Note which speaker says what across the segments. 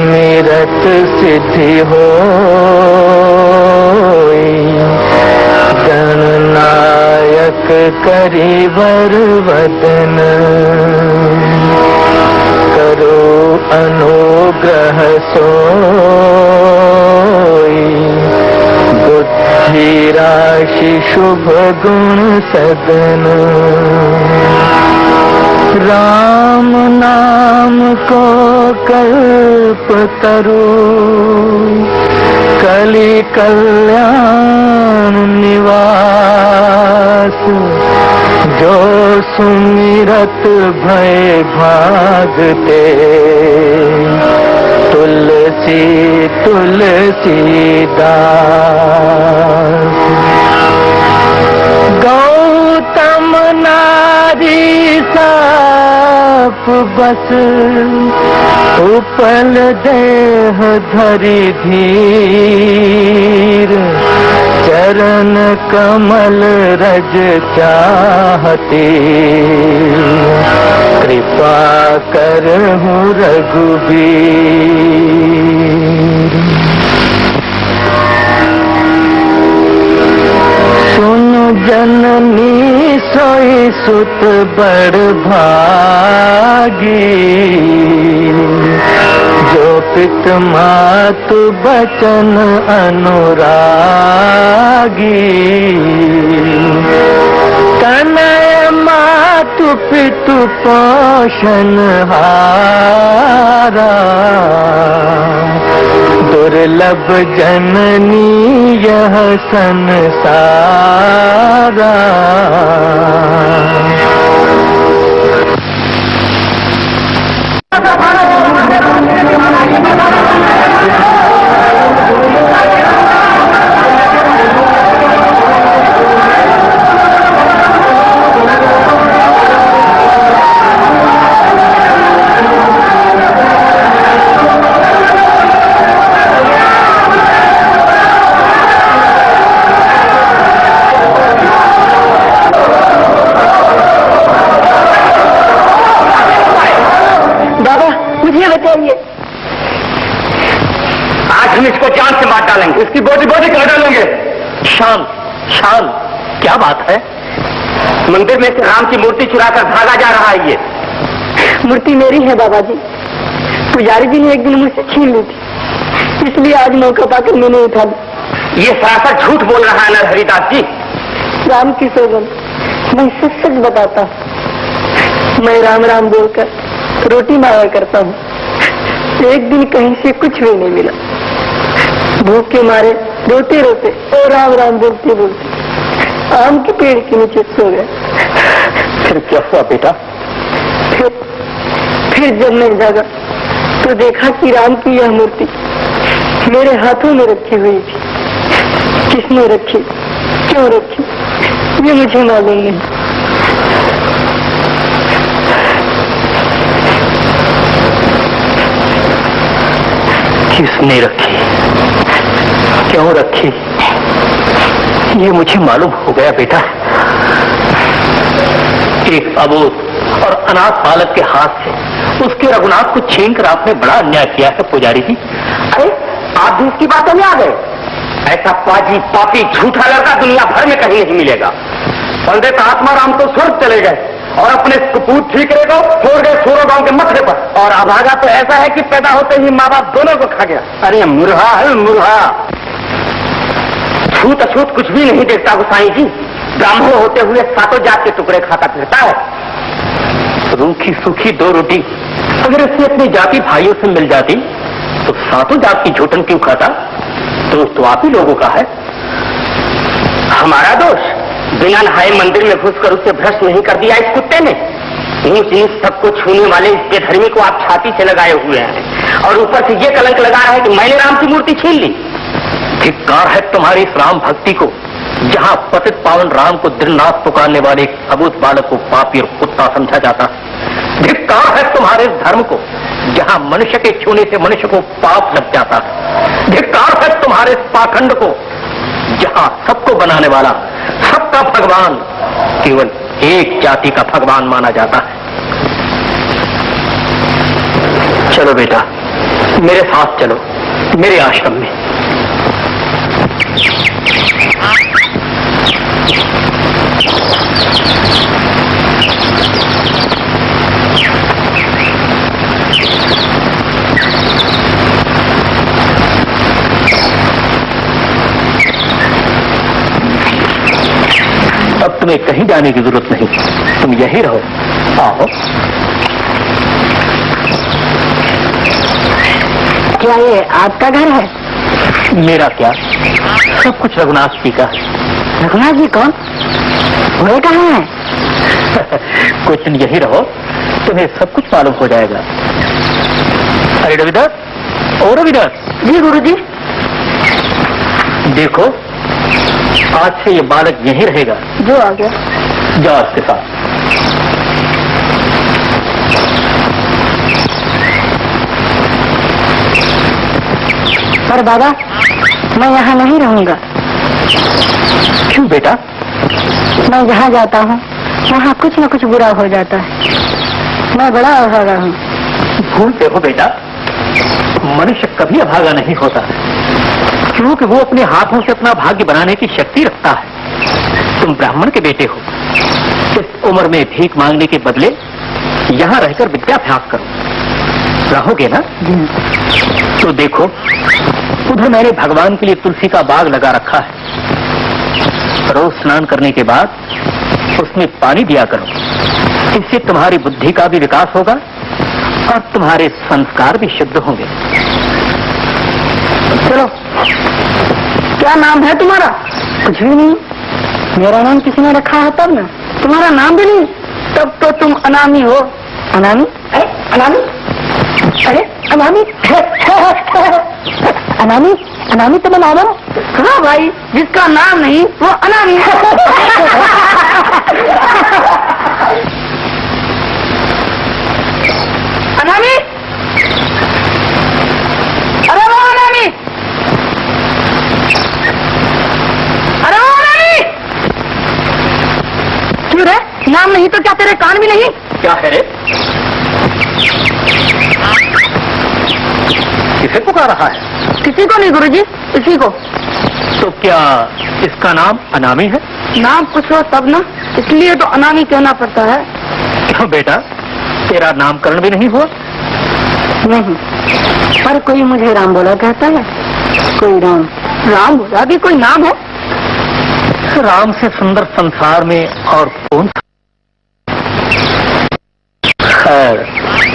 Speaker 1: सुमिरत सिद्धि होई, गणनायक करिवर वदन, करो अनुग्रह सोई, बुद्धि राशि शुभ गुण सदन। राम नाम को कल्प तरु, कलि कल्याण निवास, जो सुमिरत भय भागते, तुलसी तुलसीदास। गौतम नारी साप बस, उपल देह धरि धीर, चरण कमल रज चाहती, कृपा करहु रघुबीर। सुनु जननी सोई सुत बड़ भागी, जो पित मातु बचन अनुरागी, तनय मातु पितु पोषण हारा, दुर्लभ जननी यह संसारा।
Speaker 2: आज हम इसको जान से मार डालेंगे, इसकी बॉडी कर डालेंगे।
Speaker 3: शाम शाम, क्या बात है?
Speaker 2: मंदिर में से राम की मूर्ति चुराकर भागा जा रहा है। ये
Speaker 4: मूर्ति मेरी है बाबा जी, पुजारी जी ने एक दिन मुझसे छीन ली थी, इसलिए आज मौका पाकर मैंने उठा ली।
Speaker 2: ये सरासर झूठ बोल रहा है नरहरिदास जी।
Speaker 4: राम की सौगंध, मैं सच सच बताता हूँ, मैं राम राम बोलकर रोटी मांगा करता हूँ। एक दिन कहीं से कुछ भी नहीं मिला, भूख के मारे रोते रोते और राम राम बोलते बोलते आम के पेड़ के नीचे सो गए।
Speaker 3: फिर क्या हुआ बेटा?
Speaker 4: फिर जब मैं जागा तो देखा कि राम की यह मूर्ति मेरे हाथों में रखी हुई थी। किसने रखी, क्यों रखी, ये मुझे मालूम नहीं।
Speaker 3: किसने रखी, क्यों रखी, ये मुझे मालूम हो गया बेटा। एक अबोध और अनाथ बालक के हाथ से उसके रघुनाथ को छीनकर आपने बड़ा अन्याय किया है पुजारी जी।
Speaker 2: अरे आप भी इसकी बातों में आ गए। ऐसा पाजी पापी झूठा लड़का दुनिया भर में कहीं नहीं मिलेगा। पंडित आत्माराम तो स्वर्ग चले गए और अपने कपूत ठीकरे को छोड़ गए सूरो गांव के मथरे पर, और अभागा तो ऐसा है कि पैदा होते ही माँ बाप दोनों को खा गया। अरे मुर्हा है मुर्हा, छूत अछूत कुछ भी नहीं देखता गोसाई जी। ब्राह्मण होते हुए सातों जात के टुकड़े खाता फिरता है।
Speaker 3: रूखी सूखी दो रोटी अगर इसे अपनी जाति भाइयों से मिल जाती तो सातों जात की झूठन क्यों खाता? दोष तो आप ही लोगों का है।
Speaker 2: हमारा दोष? बिना नहाए मंदिर में घुसकर उसे भ्रष्ट नहीं कर दिया इस कुत्ते ने। ऊंच नीच सबको छूने वाले इस बेधर्मी को आप छाती से लगाए हुए हैं और ऊपर से ये कलंक लगा रहा है कि मैंने राम की मूर्ति छीन ली।
Speaker 3: धिक्कार है तुम्हारी इस राम भक्ति को, जहाँ पतित पावन राम को दिनरात पुकारने वाले एक अबूझ बालक को पापी और कुत्ता समझा जाता। धिक्कार है तुम्हारे इस धर्म को, जहाँ मनुष्य के छूने से मनुष्य को पाप लग जाता है। धिक्कार है तुम्हारे इस पाखंड को, जहाँ सबको बनाने वाला, सबका भगवान केवल एक जाति का भगवान माना जाता है। चलो बेटा, मेरे साथ चलो, मेरे आश्रम में। अब तुम्हें कहीं जाने की जरूरत नहीं, तुम यहीं रहो। आओ।
Speaker 4: क्या ये आपका घर है?
Speaker 3: मेरा क्या, सब कुछ रघुनाथ जी का।
Speaker 4: रघुनाथ जी कौन? वो कहाँ है?
Speaker 3: कुछ दिन यहीं रहो, तुम्हें सब कुछ मालूम हो जाएगा। अरे रविदास, ओ रविदास।
Speaker 4: जी गुरुजी।
Speaker 3: देखो, आज से ये बालक यहीं रहेगा।
Speaker 4: जो आ गया।
Speaker 3: जाओ उसके साथ।
Speaker 4: पर बाबा, मैं यहाँ नहीं रहूंगा।
Speaker 3: क्यों बेटा?
Speaker 4: मैं जहाँ जाता हूँ वहाँ कुछ न कुछ बुरा हो जाता है। मैं बड़ा अभागा हूँ।
Speaker 3: भूलते हो बेटा, मनुष्य कभी अभागा नहीं होता, क्योंकि वो अपने हाथों से अपना भाग्य बनाने की शक्ति रखता है। तुम ब्राह्मण के बेटे हो, इस उम्र में भीख मांगने के बदले यहाँ रहकर विद्याभ्यास करो। रहोगे ना? तो देखो, उधर मैंने भगवान के लिए तुलसी का बाग लगा रखा है। रोज स्नान करने के बाद उसमें पानी दिया करो। इससे तुम्हारी बुद्धि का भी विकास होगा और तुम्हारे संस्कार भी शुद्ध होंगे।
Speaker 4: चलो, क्या नाम है तुम्हारा? कुछ भी नहीं। मेरा नाम किसी ने रखा है तब ना। तुम्हारा नाम भी नहीं, तब तो तुम अनामी हो। अनामी? अनामी? अरे अनामी? अनामी? अनामी तो मैं मालूम। हाँ भाई, जिसका नाम नहीं वो अनामी है। अनामी? अरे वो अनामी! अरे वो अनामी! क्यों रे? नाम नहीं तो क्या तेरे कान भी नहीं?
Speaker 3: क्या है रे? किसे पुकार रहा है?
Speaker 4: किसी को नहीं गुरुजी, इसी को।
Speaker 3: तो क्या इसका नाम अनामी है?
Speaker 4: नाम कुछ हो तब ना, इसलिए तो अनामी कहना पड़ता है।
Speaker 3: क्यों बेटा, तेरा नामकरण भी नहीं हुआ?
Speaker 4: नहीं, पर कोई मुझे राम बोला कहता है। कोई राम। राम बोला भी कोई नाम है?
Speaker 3: राम से सुंदर संसार में और कौन? खैर,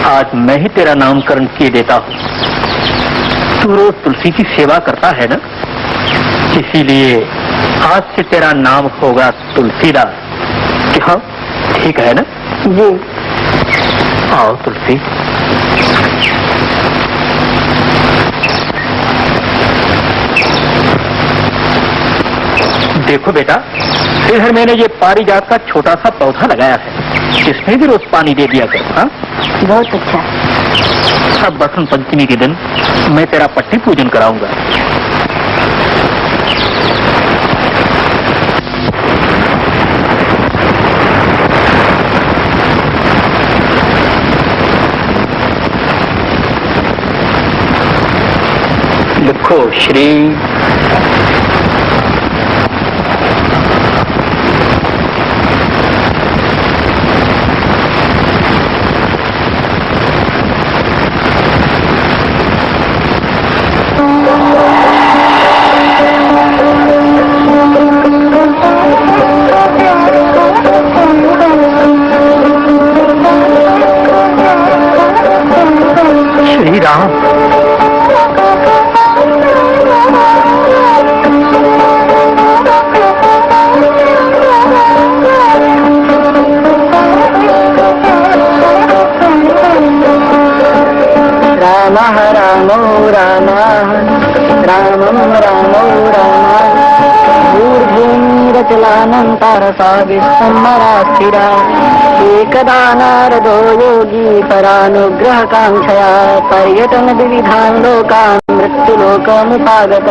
Speaker 3: आज मैं ही तेरा नामकरण किए देता हूँ। तू रोज तुलसी की सेवा करता है ना, इसीलिए आज से तेरा नाम होगा तुलसीदास। क्या ठीक है ना?
Speaker 4: जी।
Speaker 3: आओ तुलसी। देखो बेटा, इधर मैंने ये पारिजात का छोटा सा पौधा लगाया है, इसमें भी रोज पानी दे दिया कर। हाँ,
Speaker 4: बहुत अच्छा।
Speaker 3: अब बसंत पंचमी के दिन मैं तेरा पट्टी पूजन कराऊंगा। लिखो श्री श्री राम।
Speaker 4: राम रामो राम रामं रामो राम भूर्भूमिरचलानन्तारसा विस्मरा स्थिरा एकदा नारदो योगी परानुग्रहकाङ्क्षया पर्यटन विविधान् लोकान् मृत्युलोकमुपागत।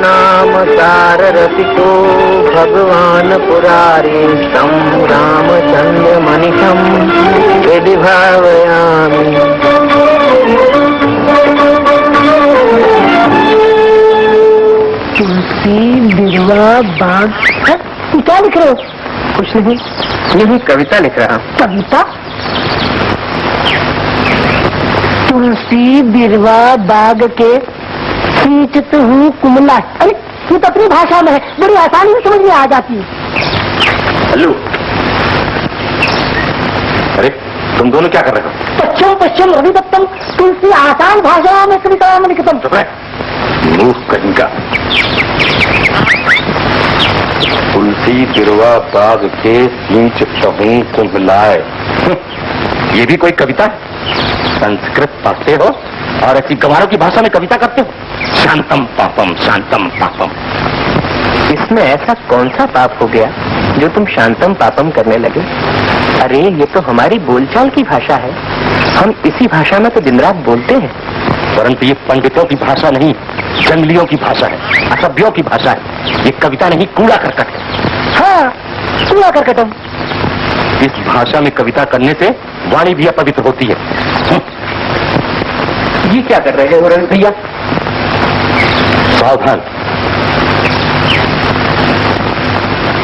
Speaker 1: नाम अवतार रसिको भगवान पुरारी तं रामचंद्र मनिषं यदि भावयामि।
Speaker 4: तुलसी बिरवा बाग, क्या लिख रहे हो?
Speaker 1: कुछ नहीं, यही कविता लिख रहा हूँ।
Speaker 4: कविता? तुलसी बिरवा बाग के सींचत हूँ कुमला। अरे ये तो अपनी भाषा में है, बड़ी आसानी से समझ में आ जाती है।
Speaker 2: हेलो, अरे तुम दोनों क्या कर रहे हो?
Speaker 4: पश्चिम पश्चिम रविदत्तम तुलसी आसान भाषा में कविता में लिखतम।
Speaker 2: चुप रहे, मूर्ख कहीं का। तुलसी बिरवा बाग के सींचत हूँ कुम्भलाए, ये भी कोई कविता है? संस्कृत पढ़ते हो और ऐसी गंवारों की भाषा में कविता करते हो? शांतम पापम, शांतम पापम।
Speaker 1: इसमें ऐसा कौन सा पाप हो गया जो तुम शांतम पापम करने लगे? अरे ये तो हमारी बोलचाल की भाषा है, हम इसी भाषा में तो दिन रात बोलते हैं।
Speaker 2: परंतु ये पंडितों की भाषा नहीं, जंगलियों की भाषा है, असभ्यों की भाषा है। ये कविता नहीं, कूड़ा करकट है।
Speaker 4: हाँ, कूड़ा करकटम।
Speaker 2: इस भाषा में कविता करने से वाणी भी अपवित्र होती है।
Speaker 1: ये क्या कर रहे हो रवि भैया?
Speaker 2: सावधान,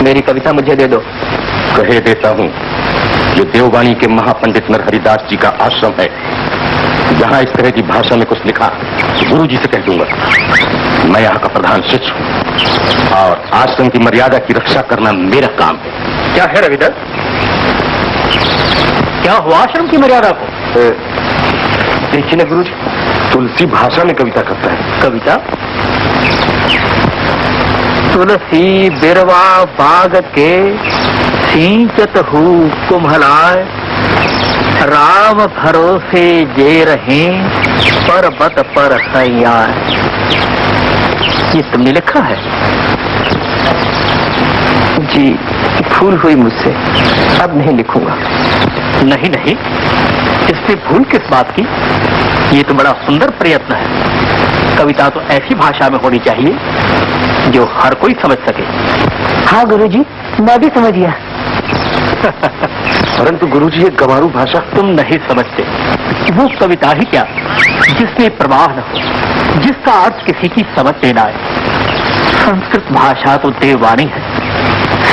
Speaker 1: मेरी कविता मुझे दे दो।
Speaker 2: कहे देता हूँ, ये देववाणी के महापंडित नरहरिदास जी का आश्रम है। जहाँ इस तरह की भाषा में कुछ लिखा तो गुरु जी से कह दूंगा। मैं यहाँ का प्रधान शिष्य हूँ और आश्रम की मर्यादा की रक्षा करना मेरा काम है।
Speaker 3: क्या है रविदास? क्या हुआ आश्रम की मर्यादा को?
Speaker 2: देखिए ना गुरु जी, तुलसी भाषा में कविता करता है।
Speaker 3: कविता?
Speaker 1: तुलसी बिरवा बाग के सींचत हूँ कुम्हलाए, राम भरोसे जे रहे पर्वत पर सैयाए। ये तुमने लिखा है? जी, भूल हुई मुझसे, अब नहीं लिखूंगा।
Speaker 3: नहीं नहीं, इससे भूल किस बात की? ये तो बड़ा सुंदर प्रयत्न है। कविता तो ऐसी भाषा में होनी चाहिए जो हर कोई समझ सके।
Speaker 4: हाँ गुरुजी, मैं भी समझ गया।
Speaker 2: परंतु गुरुजी, ये गंवारू भाषा।
Speaker 3: तुम नहीं समझते। वो कविता ही क्या जिसमें प्रवाह न हो, जिसका अर्थ किसी की समझ में न आए। संस्कृत भाषा तो देववाणी है,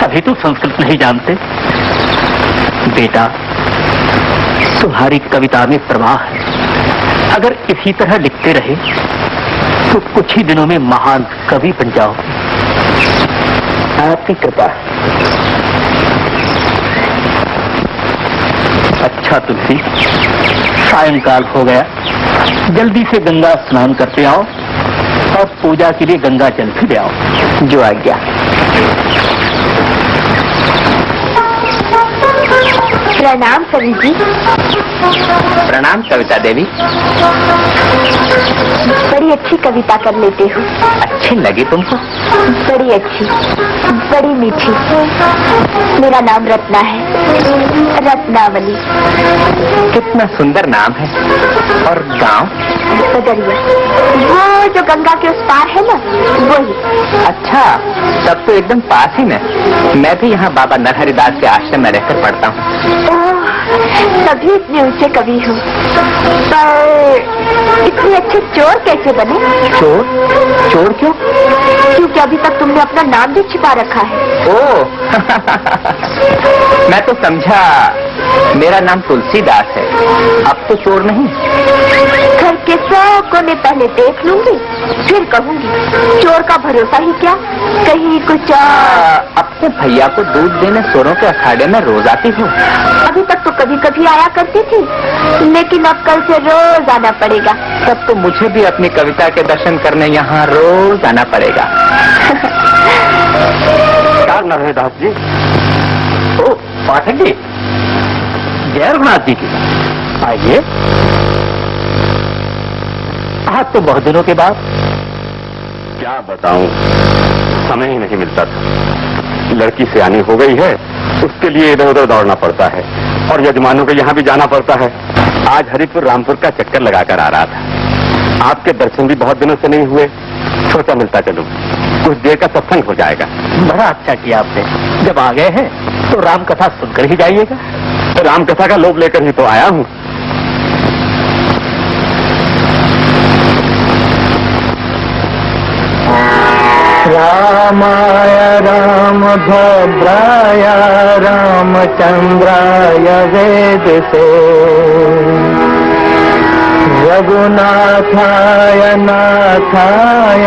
Speaker 3: सभी तो संस्कृत नहीं जानते। बेटा, तुम्हारी कविता में प्रवाह है। अगर इसी तरह लिखते रहे तो कुछ ही दिनों में महान कवि बन जाओगे।
Speaker 1: आपकी कृपा।
Speaker 3: अच्छा तुलसी, सायंकाल हो गया, जल्दी से गंगा स्नान करते आओ और पूजा के लिए गंगा जल भी ले आओ।
Speaker 1: जो आज्ञा।
Speaker 4: प्रणाम सभी जी।
Speaker 1: प्रणाम कविता देवी।
Speaker 4: बड़ी अच्छी कविता कर लेते हो।
Speaker 1: अच्छी लगी तुमको?
Speaker 4: बड़ी अच्छी, बड़ी मीठी। मेरा नाम रत्ना है, रत्नावली।
Speaker 1: कितना सुंदर नाम है। और गांव?
Speaker 4: बदरिया, वो जो गंगा के उस पार है ना, वही।
Speaker 1: अच्छा, तब तो एकदम पास ही में। मैं भी यहाँ बाबा नरहरिदास के आश्रम में रहकर पढ़ता हूँ।
Speaker 4: सभी इतने ऊंचे कवि हो, पर इतने अच्छे चोर कैसे बने?
Speaker 1: चोर? चोर क्यों?
Speaker 4: क्योंकि अभी तक तुमने अपना नाम भी छिपा रखा है।
Speaker 1: ओ मैं तो समझा मेरा नाम तुलसीदास है। अब तो चोर नहीं।
Speaker 4: घर के सौ कोने पहले देख लूंगी, फिर कहूंगी। चोर का भरोसा ही क्या, कहीं कुछ।
Speaker 1: अपने भैया को दूध देने चोरों के अखाड़े में रोज आती हूँ।
Speaker 4: अभी तक तो कभी कभी आया करती थी, लेकिन अब कल से रोज आना पड़ेगा।
Speaker 1: तब तो मुझे भी अपनी कविता के दर्शन करने यहाँ रोज आना पड़ेगा।
Speaker 2: क्या नरहरिदास जी?
Speaker 3: ओ पाठक जी, जय रघुनाथ जी की। आइए। आज तो बहुत दिनों के बाद।
Speaker 2: क्या बताऊं, समय ही नहीं मिलता था। लड़की से आनी हो गई है, उसके लिए इधर उधर दौड़ना पड़ता है और यजमानों के यहाँ भी जाना पड़ता है। आज हरिपुर रामपुर का चक्कर लगाकर आ रहा था। आपके दर्शन भी बहुत दिनों से नहीं हुए। सोचा मिलता चलूं, कुछ देर का सत्संग हो जाएगा।
Speaker 3: बड़ा अच्छा किया आपने। जब आ गए हैं तो राम कथा सुनकर ही जाइएगा।
Speaker 2: तो राम कथा का लोभ लेकर ही तो आया हूँ।
Speaker 1: रामाय रामभद्राय रामचंद्राय वेदसे रघुनाथाय नाथाय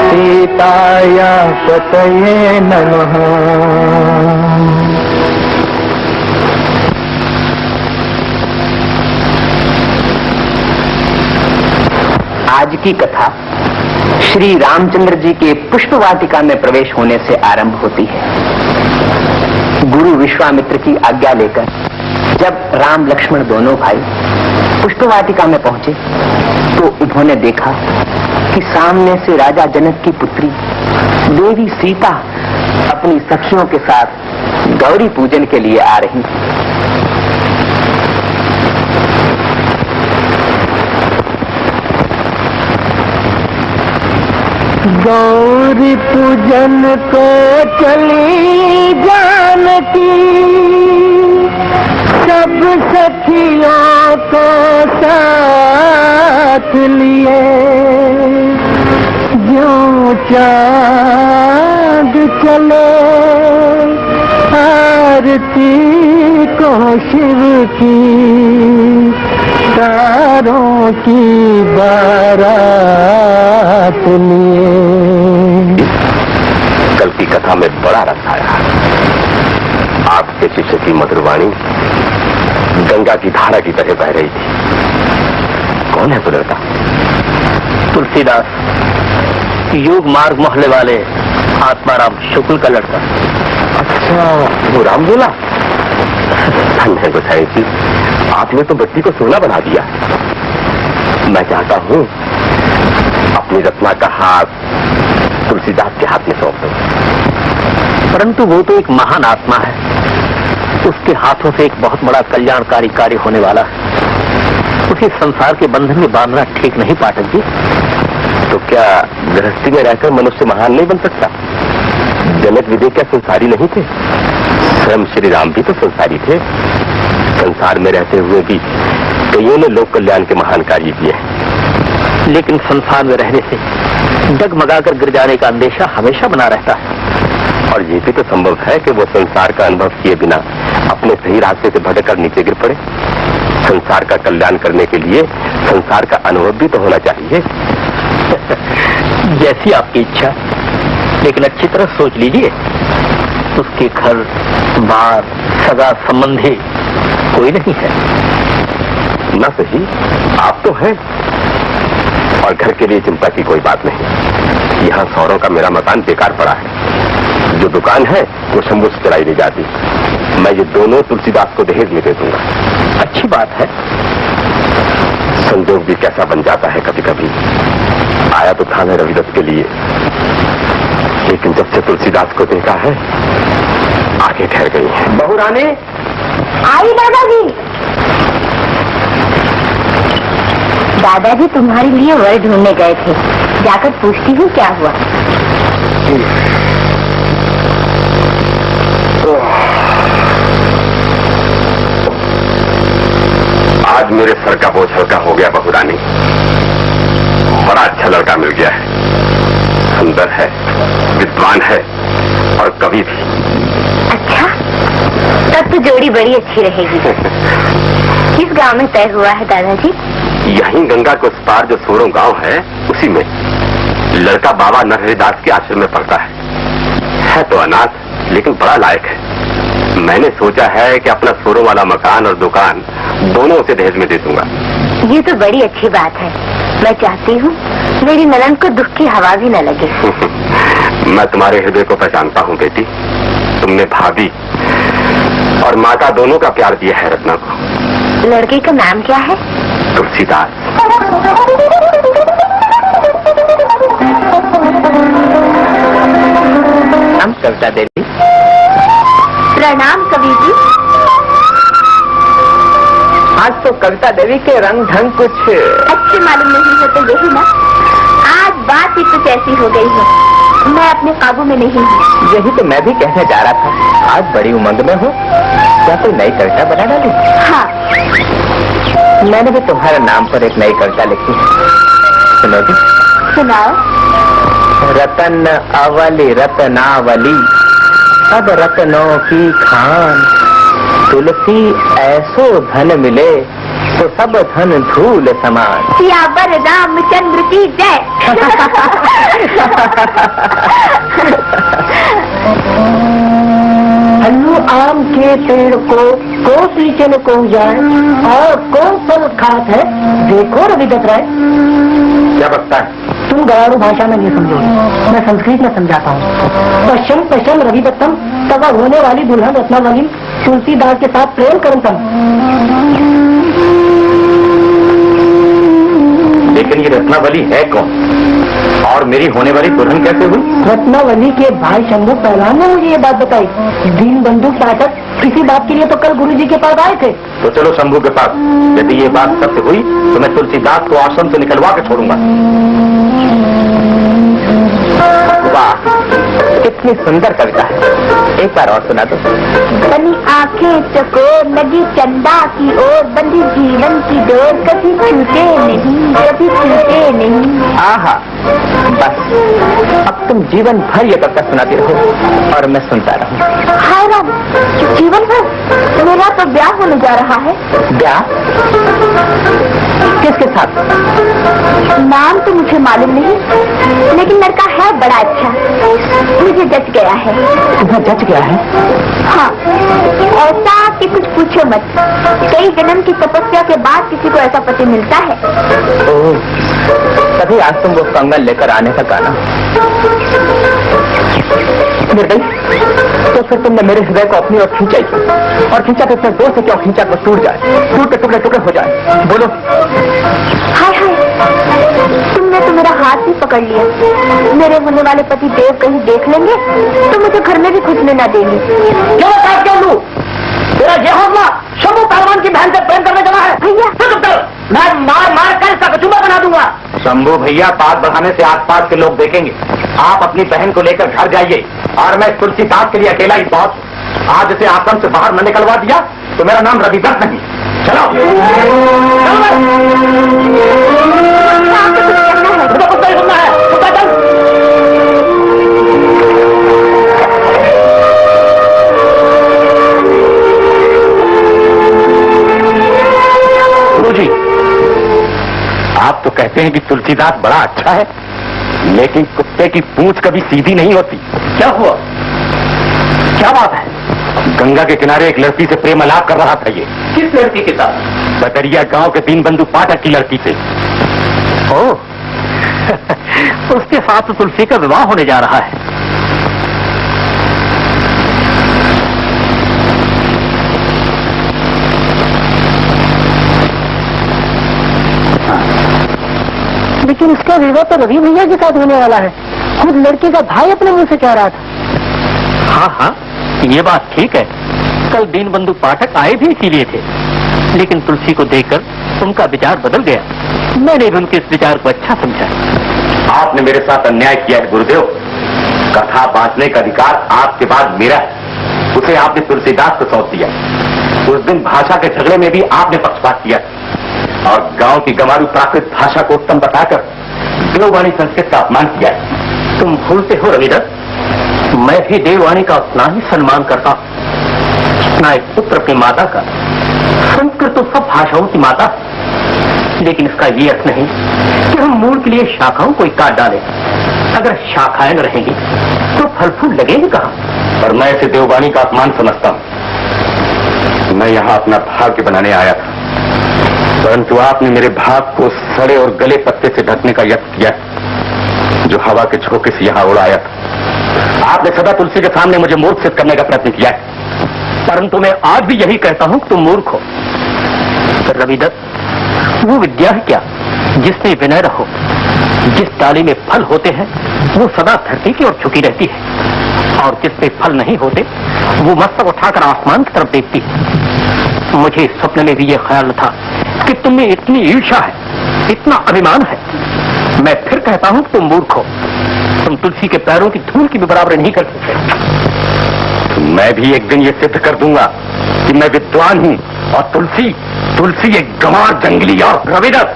Speaker 1: सीताय पतये नमः। आज की कथा श्री रामचंद्र जी के पुष्प वाटिका में प्रवेश होने से आरंभ होती है। गुरु विश्वामित्र की आज्ञा लेकर जब राम लक्ष्मण दोनों भाई पुष्प वाटिका में पहुंचे तो उन्होंने देखा कि सामने से राजा जनक की पुत्री देवी सीता अपनी सखियों के साथ गौरी पूजन के लिए आ रही। गौरी पूजन को चली जानकी सब सखियों को साथ लिए जो चाँद चले आरती को शिव की तारों की बारात लिए।
Speaker 2: कल की कथा में बड़ा रस आया। आपके शिष्य की मधुर वाणी गंगा की धारा की तरह बह रही थी। कौन है तो लड़का?
Speaker 3: तुलसीदास, योग मार्ग मोहल्ले वाले आत्माराम शुक्ल का लड़का।
Speaker 2: अच्छा, वो राम बोला। धन्य है गोसाई जी, आपने तो बच्ची को सोना बना दिया। मैं चाहता हूँ अपनी रत्ना का हाथ तुलसीदास के हाथ में सौंप दो।
Speaker 3: परंतु वो तो एक महान आत्मा है, उसके हाथों से एक बहुत बड़ा कल्याणकारी कार्य होने वाला है। उसे संसार के बंधन में बांधना ठीक नहीं पाठक जी।
Speaker 2: तो क्या गृहस्थी में रहकर मनुष्य महान नहीं बन सकता? जनक विजय क्या संसारी नहीं थे? स्वयं श्री राम भी तो संसारी थे। संसार में रहते हुए भी कईयों ने लोक कल्याण के महान कार्य किए।
Speaker 3: लेकिन संसार में रहने से डगमगाकर गिर जाने का अंदेशा हमेशा बना रहता है।
Speaker 2: और ये भी तो संभव है कि वो संसार का अनुभव किए बिना अपने सही रास्ते से भटक कर नीचे गिर पड़े। संसार का कल्याण करने के लिए संसार का अनुभव भी तो होना चाहिए।
Speaker 3: जैसी आपकी इच्छा, लेकिन अच्छी तरह सोच लीजिए, उसके घर बार सगा संबंधी कोई नहीं है।
Speaker 2: ना सही, आप तो हैं। और घर के लिए चिंता की कोई बात नहीं। यहाँ सौरों का मेरा मकान बेकार पड़ा है। जो दुकान है वो शंभू से चलाई नहीं जाती। मैं ये दोनों तुलसीदास को दहेज में दे दूंगा।
Speaker 3: अच्छी बात है।
Speaker 2: संजोग भी कैसा बन जाता है कभी कभी। आया तो था मैं रविदास के लिए, लेकिन जब से तुलसीदास को देखा है आगे ठहर गई है।
Speaker 1: बहू रानी
Speaker 4: आई दादाजी। दादाजी तुम्हारे लिए वर ढूंढने गए थे, जाकर पूछती हूँ क्या हुआ।
Speaker 2: आज मेरे सर का बोझ हल्का हो गया बहू रानी। बड़ा अच्छा लड़का मिल गया है, सुंदर है, विद्वान है और कवि भी।
Speaker 4: अच्छा, तब तो जोड़ी बड़ी अच्छी रहेगी। किस गांव में तय हुआ है दादाजी?
Speaker 2: यहीं गंगा के उस पार जो सोरों गांव है उसी में। लड़का बाबा नरहरिदास के आश्रम में पढ़ता है तो अनाथ, लेकिन बड़ा लायक है। मैंने सोचा है कि अपना सोरों वाला मकान और दुकान दोनों उसे दहेज में दे दूंगा।
Speaker 4: ये तो बड़ी अच्छी बात है। मैं चाहती हूँ मेरी ननद को दुख की हवा भी न लगे।
Speaker 2: मैं तुम्हारे हृदय को पहचानता हूँ बेटी। तुमने भाभी और माता दोनों का प्यार दिया है रत्ना को।
Speaker 4: लड़के का नाम क्या है?
Speaker 2: तुलसीदास।
Speaker 1: नाम कविता देवी।
Speaker 4: प्रणाम कवि जी।
Speaker 1: आज तो कविता देवी के रंग ढंग कुछ
Speaker 4: अच्छे मालूम नहीं होते यही ना। आज
Speaker 5: बात ही कुछ ऐसी हो गई है, मैं अपने काबू में नहीं हूँ।
Speaker 1: यही तो मैं भी कहने जा रहा था, आज बड़ी उमंग में हो, क्या कोई नई कविता बना डाली?
Speaker 5: हाँ,
Speaker 1: मैंने भी तुम्हारे नाम पर एक नई कविता लिखी है, सुनोगी?
Speaker 5: सुनाओ।
Speaker 1: रतन अवली रतनावली, सब रत्नों की खान, तुलसी ऐसो धन मिले तो सब धन धूल समान।
Speaker 5: सियावर रामचंद्र की जय।
Speaker 4: हल्लू आम के पेड़ को नीचे को जाए और कौन फल खात है, देखो रविदत्त राय।
Speaker 2: क्या बकता है?
Speaker 4: तुम गवारू भाषा में नहीं समझोगे, मैं संस्कृत में समझाता हूँ। पश्चिम पश्चिम रविदत्तम तब होने वाली दुल्हन रत्नावली तुलसीदास के साथ प्रेम करतम।
Speaker 2: लेकिन ये रत्नावली है कौन और मेरी होने वाली दुल्हन कैसे हुई?
Speaker 4: रत्नावली के भाई शंभू पहलवान ने मुझे ये बात बताई। दीन बंधु नाटक किसी बात के लिए तो कल गुरुजी के पास आए थे।
Speaker 2: तो चलो शंभू के पास, यदि ये बात सत्य हुई तो मैं तुलसीदास को आश्रम से निकलवा के छोड़ूंगा।
Speaker 1: वाह, कितनी सुंदर कविता है, एक बार और सुना दो।
Speaker 5: बनी आंखें चको लगी चंदा की ओर, बंधी जीवन की डोर, कभी छूटे नहीं, कभी छूटे नहीं।
Speaker 1: आहा, बस अब तुम जीवन भर ये कविता सुनाती रहो और मैं सुनता रहूं।
Speaker 5: हाय राम, जीवन भर? मेरा तो ब्याह होने जा रहा है।
Speaker 1: ब्याह? किसके साथ?
Speaker 5: नाम तो मुझे मालूम नहीं, लेकिन लड़का है बड़ा अच्छा, मुझे जच गया है।
Speaker 1: तुम्हें जच गया है?
Speaker 5: हाँ, ऐसा कि कुछ पूछो मत। कई जन्म की तपस्या के बाद किसी को ऐसा पति मिलता है।
Speaker 1: ओह, तभी आज तुम वो कंगन लेकर आने का गाना। निर्दयी, तो फिर तुमने मेरे हृदय को अपनी ओर खींचा ही, और खींचा तो इतना जोर से क्यों खींचा तो टूट जाए, टूट के टुकड़े टुकड़े हो जाए। बोलो।
Speaker 5: हाय हाय, तुमने तो मेरा हाथ ही पकड़ लिया। मेरे होने वाले पति देव कहीं देख लेंगे तो मुझे घर में भी घुसने न देंगे।
Speaker 4: क्यों बात क्यों लू? तेरा ये होगा शंभू पहलवान की बहन से प्रेम करने चला है?
Speaker 5: भैया,
Speaker 4: मैं मार मार कर इसका कचूमा बना दूंगा।
Speaker 2: शंभू भैया, बात बढ़ाने से आसपास के लोग देखेंगे। आप अपनी बहन को लेकर घर जाइए और मैं तुलसीदास के लिए अकेला ही बहुत हूं। आज इसे आश्रम से बाहर न निकलवा दिया तो मेरा नाम रविदत्त नहीं। चलो,
Speaker 4: सुनना है, चल।
Speaker 2: गुरुजी, आप तो कहते हैं कि तुलसीदास बड़ा अच्छा है, लेकिन कुत्ते की पूंछ कभी सीधी नहीं होती। क्या हुआ? क्या बात है? गंगा के किनारे एक लड़की से प्रेम आलाप कर रहा था ये।
Speaker 3: किस लड़की के साथ?
Speaker 2: बदरिया गांव के दीनबंधु पाठक की लड़की से।
Speaker 3: ओह, उसके साथ तो तुलसी का विवाह होने जा रहा है।
Speaker 4: लेकिन इसका विवाह तो रवि भैया के साथ होने वाला है। खुद लड़के का भाई अपने मुंह से कह रहा था।
Speaker 3: हाँ हाँ, ये बात ठीक है। कल दीनबंधु पाठक आए भी इसीलिए थे, लेकिन तुलसी को देखकर उनका विचार बदल गया। मैंने भी उनके इस विचार को अच्छा समझा।
Speaker 2: आपने मेरे साथ अन्याय किया है गुरुदेव। कथा बांटने का अधिकार आपके बाद मेरा है, उसे आपने तुलसीदास को सौंप दिया। उस दिन भाषा के झगड़े में भी आपने पक्षपात किया और गांव की गंवारू प्राकृत भाषा को उत्तम बताकर देववाणी संस्कृत का अपमान किया है।
Speaker 3: तुम भूलते हो रविदत्त, मैं भी देववाणी का उतना ही सम्मान करता हूँ जितना एक पुत्र अपनी माता का। संस्कृत तो सब भाषाओं की माता है, लेकिन इसका ये अर्थ नहीं कि हम मूल के लिए शाखाओं को काट डालें। अगर शाखाएं न रहेंगी तो फल फूल लगेंगे कहाँ?
Speaker 2: पर मैं इसे देववाणी का अपमान समझता हूँ। मैं यहाँ अपना भाग्य बनाने आया था, परंतु आपने मेरे भाग को सड़े और गले पत्ते से ढकने का यत्न किया, जो हवा के झोंके से यहाँ उड़ाया था। आपने सदा तुलसी के सामने मुझे मूर्ख सिद्ध करने का प्रयत्न किया है,
Speaker 3: परंतु मैं आज भी यही कहता हूँ कि तुम मूर्ख हो। रविदत्त, वो विद्या है क्या जिसमें विनय रहो? जिस डाली में फल होते हैं वो सदा धरती की ओर झुकी रहती है, और जिसमें फल नहीं होते वो मस्तक उठाकर आसमान की तरफ देखती है। मुझे स्वप्न में भी ये ख्याल था कि तुम में इतनी ईर्ष्या है, इतना अभिमान है मैं फिर कहता हूं कि तुम मूर्ख हो। तुम तुलसी के पैरों की धूल की भी बराबरी नहीं कर सकते।
Speaker 2: तो मैं भी एक दिन ये सिद्ध कर दूंगा कि मैं विद्वान हूं, और तुलसी एक गंवार जंगली और
Speaker 3: रविदास,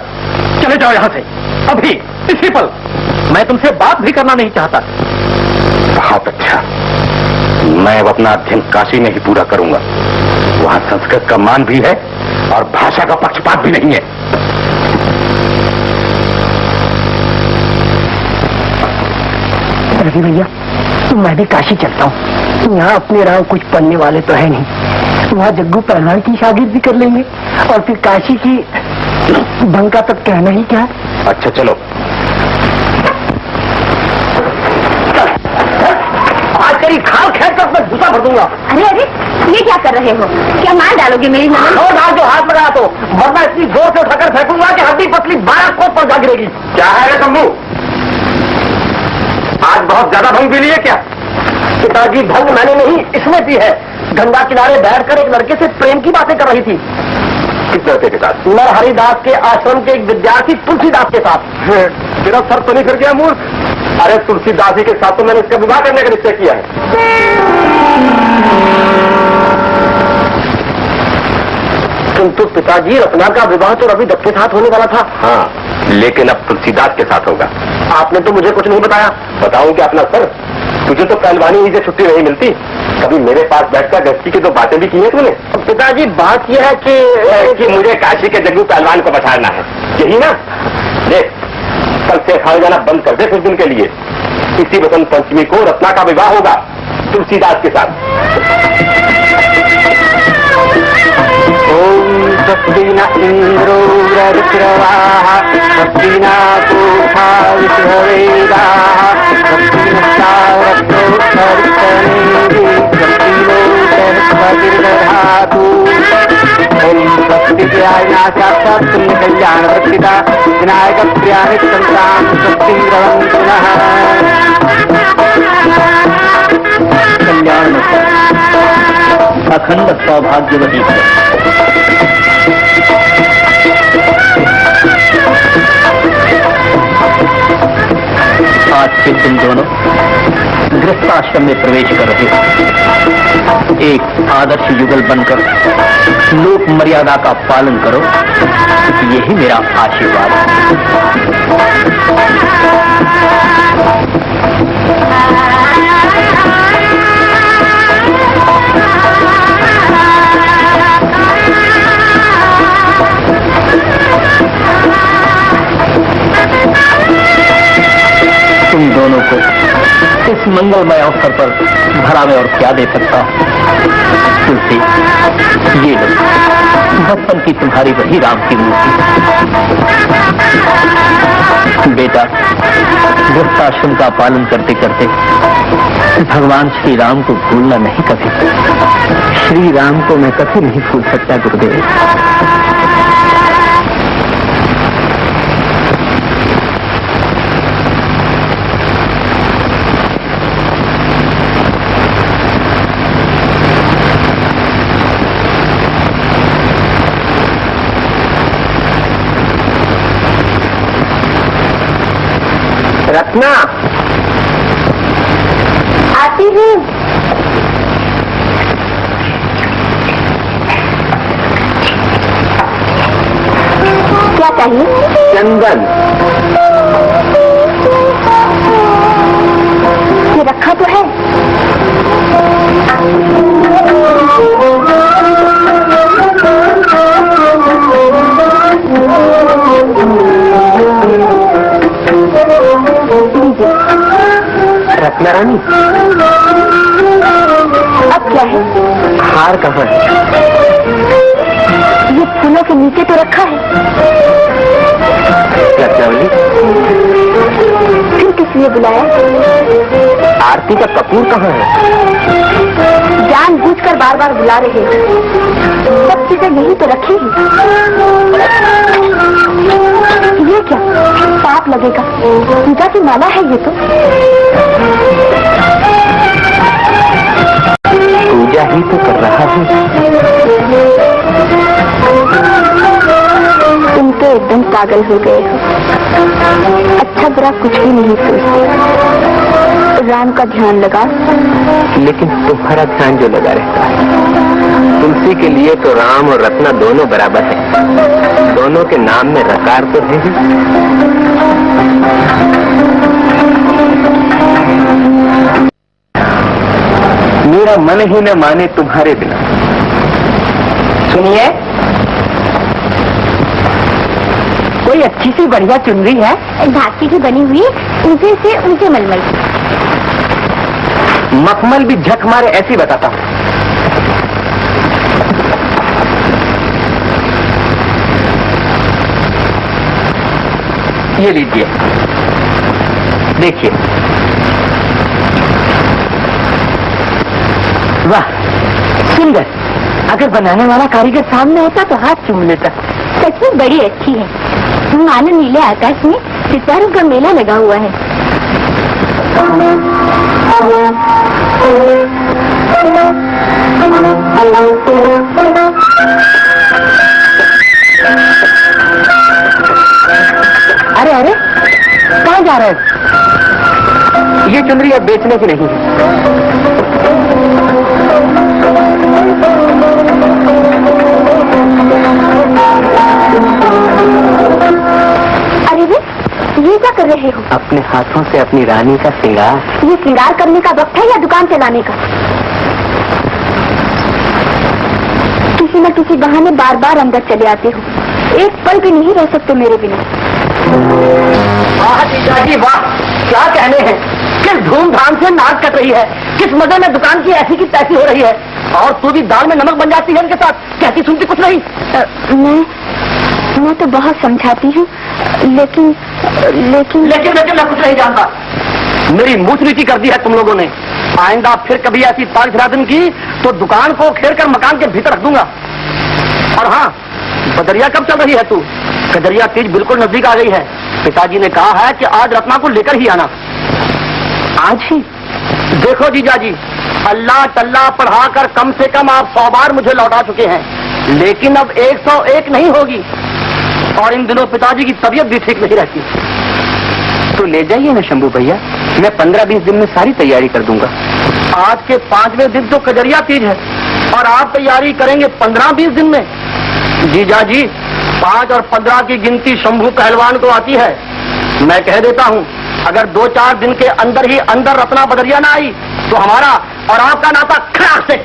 Speaker 3: चले जाओ यहां से अभी, इसी पल। मैं तुमसे बात भी करना नहीं चाहता।
Speaker 2: बहुत अच्छा, मैं अब अपना अध्ययन काशी में ही पूरा करूंगा। वहां संस्कृत का मान भी है और भाषा का पक्षपात भी नहीं है।
Speaker 4: रवि भैया, मैं भी काशी चलता हूँ। यहाँ अपने राव कुछ पढ़ने वाले तो है नहीं। वहाँ जग्गू पहलवान की शागिर्दी कर लेंगे और फिर काशी की बंका तक कहना ही क्या है।
Speaker 2: अच्छा चलो।
Speaker 3: आज तेरी खाल खेत कर मैं भूसा भर दूंगा।
Speaker 5: अरे अरे, ये क्या कर रहे हो? क्या मार डालोगे मेरी ननद?
Speaker 3: लो डाल जो हाथ लगा तो, वरना इतनी जोर से उठाकर फेंकूंगा कि हड्डी पतली 12 कोस पर जा गिरेगी।
Speaker 2: क्या है रे शंभू, आज बहुत ज्यादा भंग पी लिए क्या?
Speaker 3: पिताजी, भंग मैंने नहीं, इसने पी है। गंगा किनारे बैठकर एक लड़के से प्रेम की बातें कर रही थी।
Speaker 2: किस लड़के के साथ?
Speaker 3: नरहरिदास के आश्रम के एक विद्यार्थी तुलसीदास के साथ।
Speaker 2: तेरा सर तो नहीं फिर गया मूर्ख? अरे तुलसीदास जी के साथ तो मैंने इसका विवाह करने का निश्चय किया है।
Speaker 3: किंतु पिताजी, रत्ना का विवाह तो रवि दत्त के साथ होने वाला था।
Speaker 2: हाँ, लेकिन अब तुलसीदास के साथ होगा।
Speaker 3: आपने तो मुझे कुछ नहीं बताया।
Speaker 2: बताऊं क्या अपना सर? तुझे तो पहलवानी ही से छुट्टी नहीं मिलती। कभी मेरे पास बैठकर गश्ती की तो बातें भी की है तूने?
Speaker 3: पिताजी, बात यह है
Speaker 2: कि मुझे काशी के जग्गू पहलवान को बचाना है, यही ना? देख, कल से खाने जाना बंद कर दे कुछ दिन के लिए। इसी बसंत पंचमी को रत्ना का विवाह होगा तुलसीदास के साथ।
Speaker 1: ओम स्वस्तिना इंद्रो वृत्रवाः स्वस्तिना पूषा विश्ववेदाः स्वस्तिनश्चारक्तो सर्वनेदि स्वस्तिनो सर्वतिर्दधातु। ओम स्वस्ति प्रियायना साक्षात् पुण्य कल्याण वर्तिता विनायक प्रियाणि संतान स्वस्ति भवन्तु नः।
Speaker 3: कल्याण अखंड सौभाग्यवती है। आज से तुम दोनों गृहस्थाश्रम में प्रवेश कर रहे हो। एक आदर्श युगल बनकर लोक मर्यादा का पालन करो, यही मेरा आशीर्वाद है। तुम दोनों को इस मंगलमय अवसर पर भला मैं और क्या दे सकता हूं? तुलसी, ये लो, बचपन की तुम्हारी वही राम की मूर्ति। बेटा, गृहस्थाश्रम का पालन करते करते भगवान श्री राम को भूलना नहीं कभी। श्री राम को मैं कभी नहीं भूल सकता गुरुदेव। रत्ना,
Speaker 5: आती हूँ। क्या चाहिए?
Speaker 2: चंदन।
Speaker 5: ये रखा तो है।
Speaker 2: रत्ना रानी,
Speaker 5: अब क्या है?
Speaker 2: हार कहाँ है?
Speaker 5: ये फूलों के नीचे तो रखा है।
Speaker 2: रत्नावली,
Speaker 5: फिर किस लिए बुलाया?
Speaker 2: आरती का कपूर कहाँ है?
Speaker 5: जानबूझकर बार बार बुला रहे हैं। सब चीजें यही तो रखी है। ये क्या? पाप लगेगा। पूजा की माला है ये तो।
Speaker 2: पूजा ही तो कर रहा है।
Speaker 5: तुम तो एकदम पागल हो गए हो। अच्छा बुरा कुछ भी नहीं सोचती। राम का ध्यान लगा,
Speaker 1: लेकिन तुम्हारा ध्यान जो लगा रहता है, तुलसी के लिए तो राम और रत्ना दोनों बराबर है। दोनों के नाम में रकार तो है ही। मेरा मन ही न माने तुम्हारे बिना। सुनिए, कोई अच्छी सी बढ़िया चुनरी है?
Speaker 5: धागे की बनी हुई, ऊंचे से ऊंचे मलमल।
Speaker 1: मखमल भी झक मारे ऐसी बताता हूं। ये लीजिए, देखिए। वाह, सुंदर। अगर बनाने वाला कारीगर सामने होता तो हाथ चूम लेता।
Speaker 5: सच में बड़ी अच्छी है। मानो नीले आकाश में सितारों का मेला लगा हुआ है।
Speaker 1: अरे अरे, कहाँ जा रहे हैं? ये चुनरी अब बेचने की नहीं है।
Speaker 5: अरे वे, ये क्या कर रहे हो?
Speaker 1: अपने हाथों से अपनी रानी का श्रृंगार।
Speaker 5: ये श्रृंगार करने का वक्त है या दुकान चलाने का? किसी न किसी बहाने बार बार अंदर चले आते हो। एक पल भी नहीं रह सकते मेरे बिना।
Speaker 3: वाह जीजाजी वाह, क्या कहने हैं। किस धूमधाम से नाक कट रही है, किस मजे में दुकान की ऐसी की तैसी हो रही है। और तू भी दाल में नमक बन जाती है इनके साथ, कहती सुनती कुछ नहीं।
Speaker 5: मैं तो बहुत समझाती हूँ, लेकिन
Speaker 3: लेकिन मैं कुछ नहीं जानता। मेरी मूछ नीति कर दी है तुम लोगों ने। आइंदा फिर कभी ऐसी तारीख की तो दुकान को घेर कर मकान के भीतर रख दूंगा। और हाँ, बदरिया कब चल रही है तू? कदरिया तीज बिल्कुल नजदीक आ गई है। पिताजी ने कहा है कि आज रत्ना को लेकर ही आना।
Speaker 1: आज ही?
Speaker 3: देखो जीजाजी, अल्लाह तल्ला पढ़ाकर कम से कम आप 100 बार मुझे लौटा चुके हैं, लेकिन अब 101 नहीं होगी। और इन दिनों पिताजी की तबीयत भी ठीक नहीं रहती।
Speaker 1: तो ले जाइए ना शंभू भैया, मैं 15-20 दिन में सारी तैयारी कर दूंगा।
Speaker 3: आज के 5वें दिन तो कजरिया तीज है और आप तैयारी करेंगे 15-20 दिन में। जीजाजी, 5 और 15 की गिनती शंभू पहलवान को आती है। मैं कह देता हूँ, अगर 2-4 दिन के अंदर ही अंदर रत्ना बदरिया ना आई तो हमारा और आपका नाता खराब से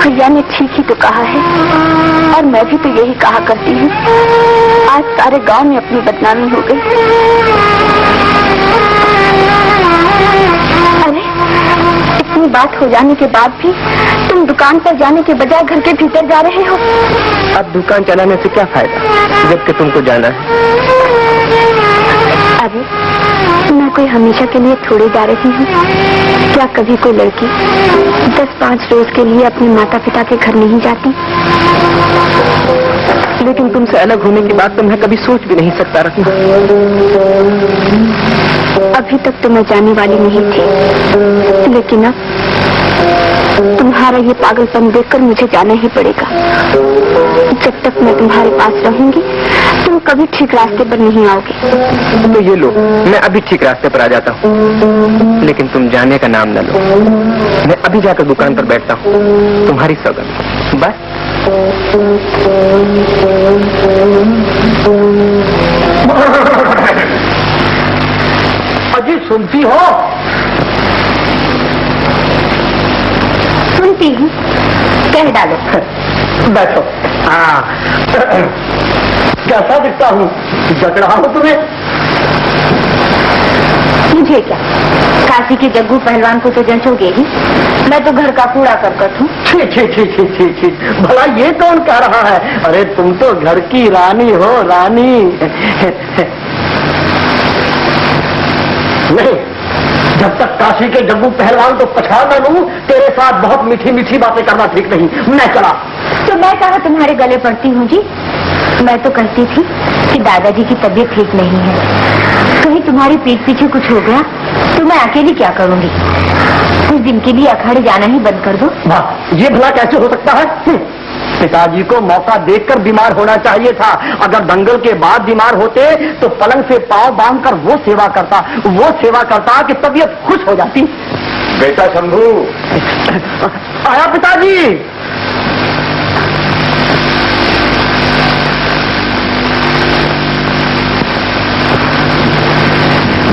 Speaker 5: भैया ने ठीक ही तो कहा है, और मैं भी तो यही कहा करती हूँ। आज सारे गांव में अपनी बदनामी हो गई। अरे, इतनी बात हो जाने के बाद भी तुम दुकान पर जाने के बजाय घर के भीतर जा रहे हो।
Speaker 1: अब दुकान चलाने से क्या फायदा, जबकि तुमको जाना है।
Speaker 5: अरे, मैं कोई हमेशा के लिए थोड़ी जा रही हूँ। क्या कभी कोई लड़की 10-5 रोज के लिए अपने माता पिता के घर नहीं जाती?
Speaker 1: लेकिन तुमसे अलग होने की बात तो मैं कभी सोच भी नहीं सकता रत्ना।
Speaker 5: अभी तक तो मैं जाने वाली नहीं थी, लेकिन अब तुम्हारा ये पागलपन देखकर मुझे जाना ही पड़ेगा। जब तक मैं तुम्हारे पास रहूंगी, तुम कभी ठीक रास्ते पर नहीं आओगे।
Speaker 1: तो ये लो, मैं अभी ठीक रास्ते पर आ जाता हूँ, लेकिन तुम जाने का नाम न लो। मैं अभी जाकर दुकान पर बैठता हूँ, तुम्हारी सौगंध। बस।
Speaker 3: अजी, सुनती हो?
Speaker 5: सुनती हूँ, कह डालो।
Speaker 3: बैठो। हाँ, कैसा दिखता हूँ? जग रहा हूँ तुम्हें?
Speaker 5: मुझे क्या, काशी के जग्गू पहलवान को तो जंचोगे ही। मैं तो घर का कूड़ा करकट हूँ।
Speaker 3: छी छी छी छी छी छी, भला ये कौन कह रहा है? अरे तुम तो घर की रानी हो, रानी। नहीं, जब तक काशी के जग्गू पहलवान को पछाड़ न लूं, तेरे साथ बहुत मीठी मीठी बातें करना ठीक नहीं। मैं चला।
Speaker 5: तो मैं कहा तुम्हारे गले पड़ती हूँ जी। मैं तो कहती थी कि दादाजी की तबीयत ठीक नहीं है, कहीं तुम्हारी पीठ पीछे कुछ हो गया तो मैं अकेली क्या करूंगी? कुछ दिन के लिए अखाड़े जाना ही बंद कर दो।
Speaker 2: वाह, ये भला कैसे हो सकता है? पिताजी को मौका देखकर बीमार होना चाहिए था। अगर दंगल के बाद बीमार होते तो पलंग से पांव बांधकर वो सेवा करता कि तबीयत खुश हो जाती।
Speaker 3: बेटा शंभू,
Speaker 2: आया पिताजी।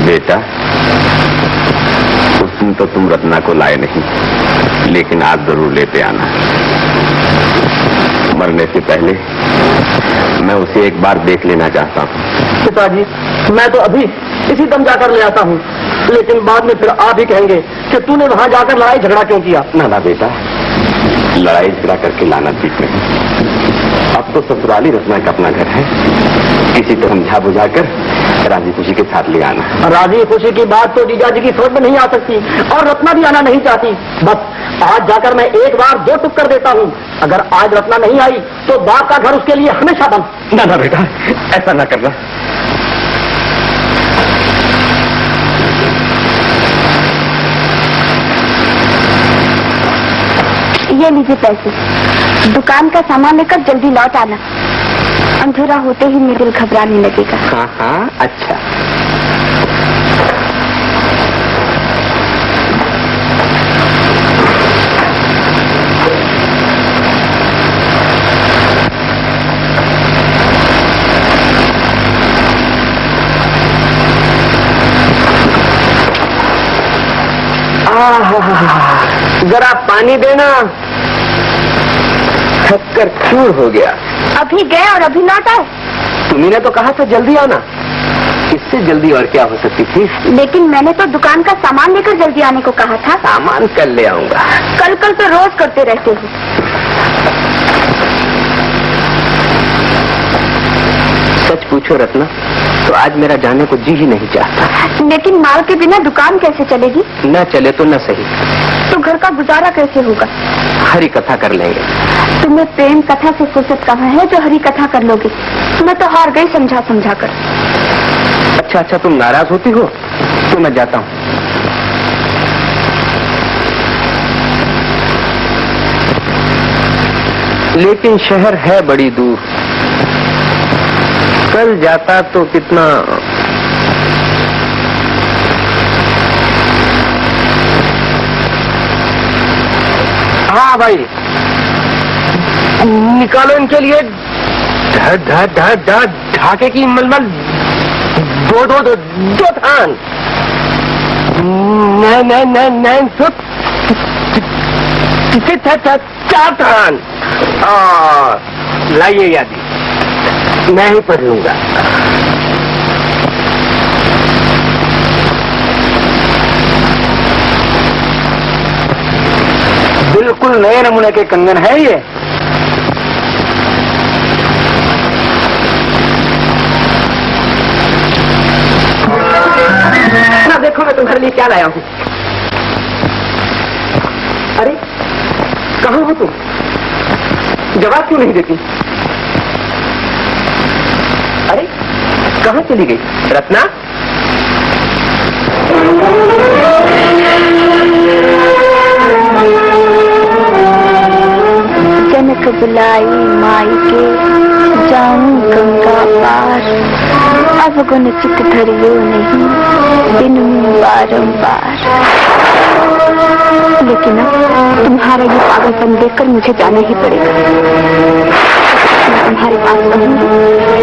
Speaker 3: बेटा, उस दिन तो तुम रत्ना को लाए नहीं, लेकिन आज जरूर लेते आना। मरने से पहले मैं उसे एक बार देख लेना चाहता हूँ।
Speaker 2: पिताजी, मैं तो अभी इसी दम जाकर ले आता हूँ, लेकिन बाद में फिर आप ही कहेंगे कि तूने वहां जाकर लड़ाई झगड़ा क्यों किया।
Speaker 3: ना बेटा, लड़ाई झगड़ा करके लाना ठीक नहीं। अब तो ससुराली रत्ना का अपना घर है, किसी तरह समझा बुझाकर राजी खुशी के साथ ले आना।
Speaker 2: राजी खुशी की बात तो जीजा जी की समझ में नहीं आ सकती, और रत्ना भी आना नहीं चाहती। बस आज जाकर मैं एक बार 2 टुक कर देता हूँ। अगर आज रत्ना नहीं आई तो बाप का घर उसके लिए हमेशा बंद।
Speaker 3: ना बेटा, ऐसा ना करना।
Speaker 5: ये लीजिए पैसे, दुकान का सामान लेकर जल्दी लौट आना। अंधेरा होते ही मेरा दिल घबराने लगेगा।
Speaker 3: हाँ हाँ, अच्छा।
Speaker 2: जरा पानी देना, थककर चूर हो गया।
Speaker 5: अभी गए और अभी लौट आए।
Speaker 2: तुम्ही ने तो कहा था जल्दी आना, इससे जल्दी और क्या हो सकती थी?
Speaker 5: लेकिन मैंने तो दुकान का सामान लेकर जल्दी आने को कहा था।
Speaker 2: सामान कल ले आऊंगा।
Speaker 5: कल तो रोज करते रहते हो।
Speaker 2: सच पूछो रत्ना, तो आज मेरा जाने को जी ही नहीं चाहता।
Speaker 5: लेकिन माल के बिना दुकान कैसे चलेगी?
Speaker 2: न चले तो न सही,
Speaker 5: तो घर का गुजारा कैसे होगा?
Speaker 2: हरी कथा कर लेंगे।
Speaker 5: तुम्हें प्रेम कथा से फुर्सत कहाँ है जो हरी कथा कर लोगे? मैं तो हार गई समझा कर।
Speaker 2: अच्छा, तुम नाराज होती हो तो मैं जाता हूँ। लेकिन शहर है बड़ी दूर, कल जाता तो कितना। हाँ भाई, निकालो इनके लिए ढाके की मलमल दो थान। नैन सुत 4 थान। लाइए यादी, मैं ही पढ़ लूंगा। बिल्कुल नए नमूने के कंगन है ये। ना देखो मैं तुम्हारे लिए क्या लाया हूँ। अरे कहाँ हो तुम? जवाब क्यों नहीं देती? अरे कहाँ चली गई रत्ना?
Speaker 5: जनक बुलाई माई के जाऊं गंगा पार, अब गुण चित धरियो नहीं बिनु बारंबार। लेकिन अब तुम्हारा ये पागलपन देखकर मुझे जाना ही पड़ेगा। मैं तुम्हारे पास रहूंगी,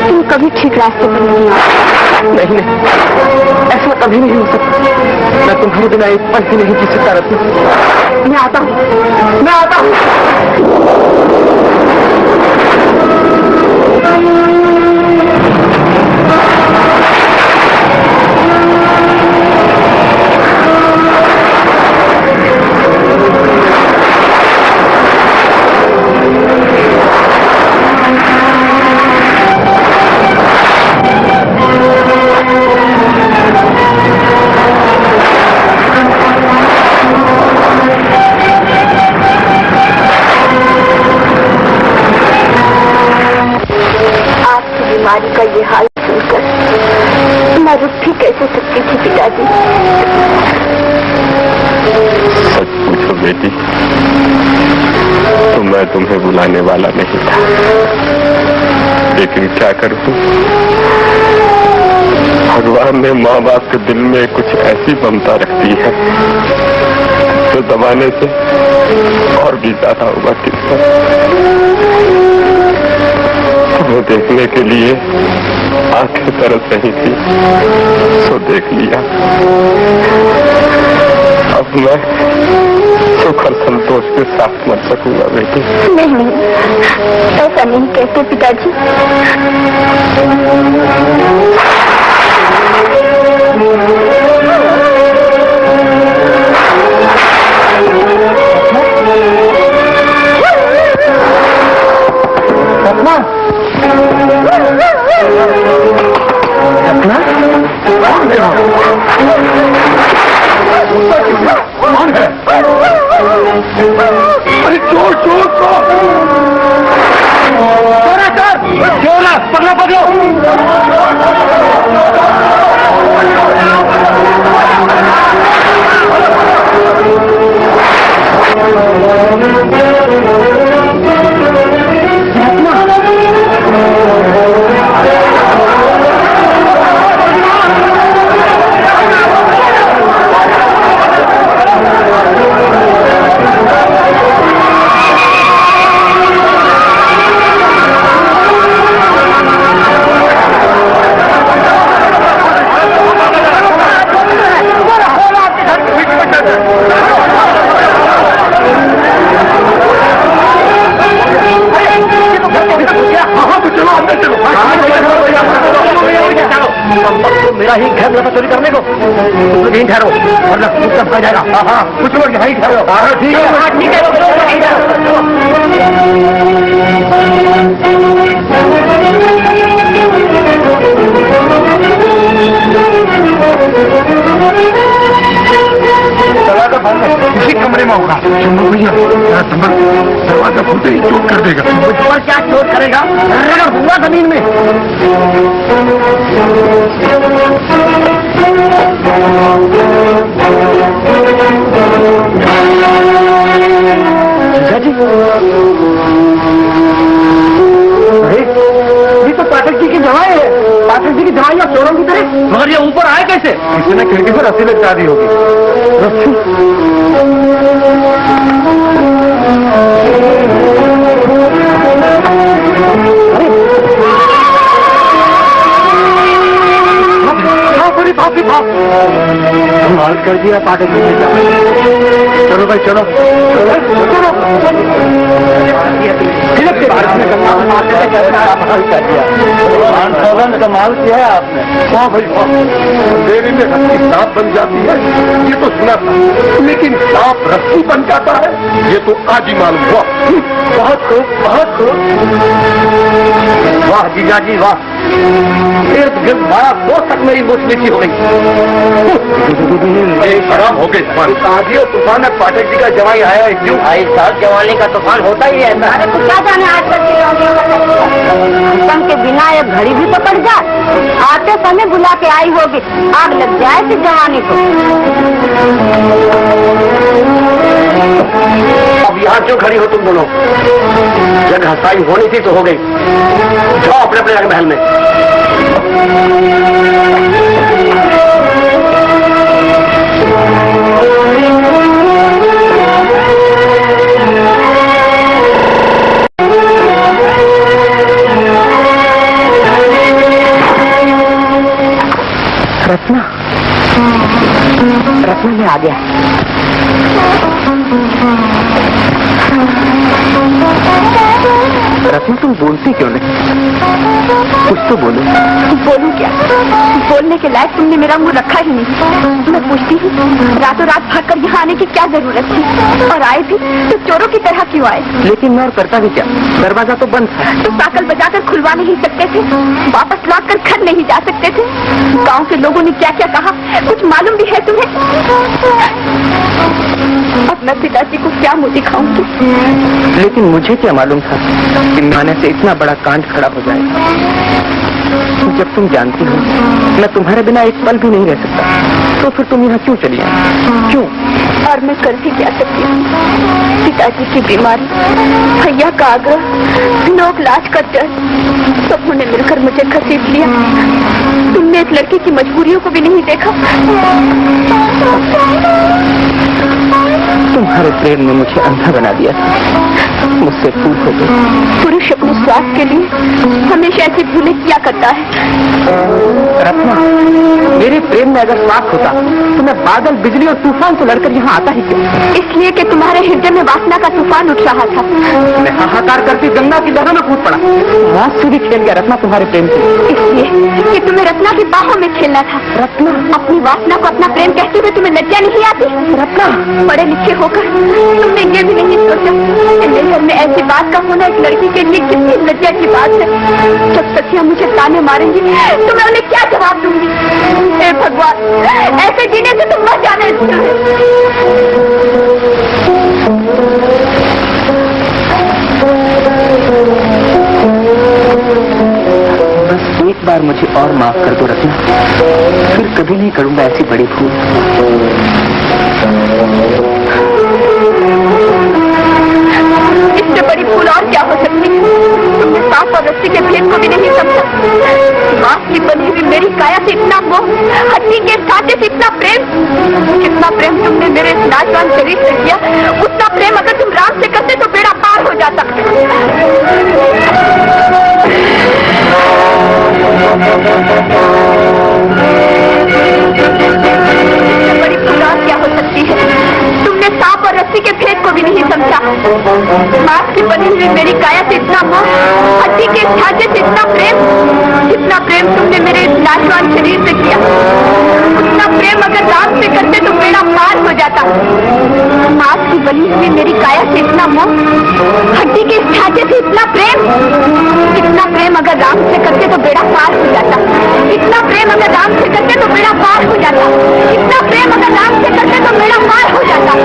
Speaker 5: तुम कभी ठीक रास्ते पर नहीं आओ।
Speaker 2: नहीं, ऐसा कभी नहीं हो सकता। मैं तुम्हारे बिना एक पल भी नहीं जी सकता रत्ना। मैं आता हूँ।
Speaker 5: सुनकर मैं रुक भी कैसे सकती थी पिताजी?
Speaker 2: सच पूछो बेटी, तो मैं तुम्हें बुलाने वाला नहीं था, लेकिन क्या करूं, भगवान ने माँ बाप के दिल में कुछ ऐसी ममता रखती है तो दबाने से और भी ज्यादा उभरती है। तुम्हें देखने के लिए आंखें तरस रही थी, सो देख लिया। अब मैं सुख और संतोष के साथ मर सकूंगा बेटी।
Speaker 5: नहीं, ऐसा नहीं कहते पिताजी।
Speaker 2: कौन है? अरे चोर चोर चोर! चोर है, पकड़ो पकड़ो!
Speaker 3: मेरा ही घर लगा चोरी करने को, तुम लोग यहीं ठहरो वरना कुछ सब खा जाएगा। हाँ, कुछ लोग यहीं ठहरो। ठीक है, ठीक
Speaker 2: दरवाजा बंद है, इसी कमरे में होगा। भैया दरवाजा खुलते ही चोट कर देगा।
Speaker 3: मुझ पर क्या चोट करेगा? हुआ जमीन में। जी, ये तो पाठक जी की दवाई है। पाठक जी की दवाई और चोरों की तरह। मगर ये ऊपर आए कैसे?
Speaker 2: किसी ने खिड़की पर रस्सी लटका दी होगी।
Speaker 3: कमाल कर दिया पाठक जी ने। चलो भाई चलो चलो। कमाल किया है आपने।
Speaker 2: हाँ भाई हाँ, अंधेरे में रस्सी सांप बन जाती है ये तो सुना था, लेकिन सांप रस्सी बन जाता है ये तो आज ही मालूम हुआ।
Speaker 3: बहुत खूब, बहुत खूब। वाह जीजा जी वाह, इर्द गिर्द मारा दो तक मेरी मूछ नीची हो गई।
Speaker 2: खराब हो गई
Speaker 3: आधी और तूफान है। पाठक जी का जवाई आया है, क्यों? आई साल जवानी का तूफान होता ही है।
Speaker 5: अरे तो क्या जाने आजकल के बिना एक घड़ी भी तो पड़ जाए। आते समय बुला के आई होगी, आग लग जाए थी जवानी को।
Speaker 3: अब यहाँ क्यों खड़ी हो तुम दोनों? जब हंसाई होनी थी तो हो गई। जाओ अपने अपने महल में।
Speaker 1: रत्ना, रत्ना में आ गया। रत्ना तुम बोलती क्यों नहीं? कुछ तो बोलो।
Speaker 5: बोलूं क्या? बोलने के लायक तुमने मेरा मुंह रखा ही नहीं। मैं पूछती हूँ, रातों रात भागकर यहाँ आने की क्या जरूरत थी? और आए भी तो चोरों की तरह क्यों आए?
Speaker 1: लेकिन मैं और करता भी क्या? दरवाजा तो बंद था।
Speaker 5: तो साकल बजाकर खुलवा नहीं सकते थे? वापस लौट कर घर नहीं जा सकते थे? गाँव के लोगों ने क्या क्या कहा, कुछ मालूम भी है तुम्हें? अब मैं पिताजी को क्या मुंह दिखाऊंगी?
Speaker 1: लेकिन मुझे क्या मालूम था कि माने से इतना बड़ा कांड खड़ा हो जाएगा। जब तुम जानती हो मैं तुम्हारे बिना एक पल भी नहीं रह सकता, तो फिर तुम यहाँ क्यों चली आई? क्यों?
Speaker 5: और मैं कर भी क्या सकती हूँ? पिताजी की बीमारी, भैया का आग्रह, लोग लाज का डर, सबों ने मिलकर मुझे घसीट लिया। तुमने एक लड़की की मजबूरियों को भी नहीं देखा।
Speaker 1: तुम्हारे प्रेम ने मुझे अंधा बना दिया था, मुझसे भूल हो गई।
Speaker 5: पुरुष अपने स्वार्थ के लिए हमेशा ऐसी भूलें किया करता है।
Speaker 1: रत्ना, मेरे प्रेम में अगर स्वार्थ होता तो मैं बादल, बिजली और तूफान को लड़कर यहाँ आता ही क्यों?
Speaker 5: इसलिए कि तुम्हारे हृदय में वासना का तूफान उठ रहा था।
Speaker 1: मैं हाहाकार करती गंगा की लहरों में कूद पड़ा, मौत से भी खेल गया रत्ना तुम्हारे प्रेम से।
Speaker 5: इसलिए कि तुम्हें रत्ना की बाहों में खेलना था।
Speaker 1: रत्ना,
Speaker 5: अपनी वासना को अपना प्रेम कहते हुए तुम्हें लज्जा नहीं आती?
Speaker 1: रत्ना,
Speaker 5: पढ़े लिखे होकर तुमने ये भी नहीं सोचा कि मेरे घर में ऐसी बात का होना एक लड़की के लिए कितनी लज्जा की बात है। जब सखियां मुझे ताने मारेंगी तो मैं उन्हें क्या जवाब दूंगी? हे भगवान, ऐसे जीने से तुम मर जाने।
Speaker 1: बस एक बार मुझे और माफ कर दो रत्ना, फिर कभी नहीं करूंगा ऐसी बड़ी भूल।
Speaker 5: इससे बड़ी भूल और क्या हो सकती है? तुमने सांप और रस्सी के भेद को भी नहीं समझा। मांस की बनी हुई मेरी काया से इतना मोह, हड्डी के साथे से इतना प्रेम। जितना प्रेम तुमने मेरे इस नाजवान शरीर से किया, उतना प्रेम अगर तुम राम से करते तो बेड़ा पार हो जाता। बड़ी भूल और क्या हो सकती है? तुमने सांप और रस्सी के भेद को भी नहीं समझा। मांस की बनी हुई मेरी काया से इतना मोह, हड्डी के ढांचे से इतना प्रेम। जितना प्रेम तुमने मेरे नाजवान शरीर से किया, उतना प्रेम अगर राम से करते तो बेड़ा पार हो जाता। मांस की बनी हुई मेरी काया से इतना मोह, हड्डी के ढांचे से इतना प्रेम। इतना प्रेम अगर राम से करते तो बेड़ा पार हो जाता। इतना प्रेम अगर राम से करते तो बेड़ा पार हो जाता। इतना प्रेम अगर राम से करते तो बेड़ा पार हो जाता।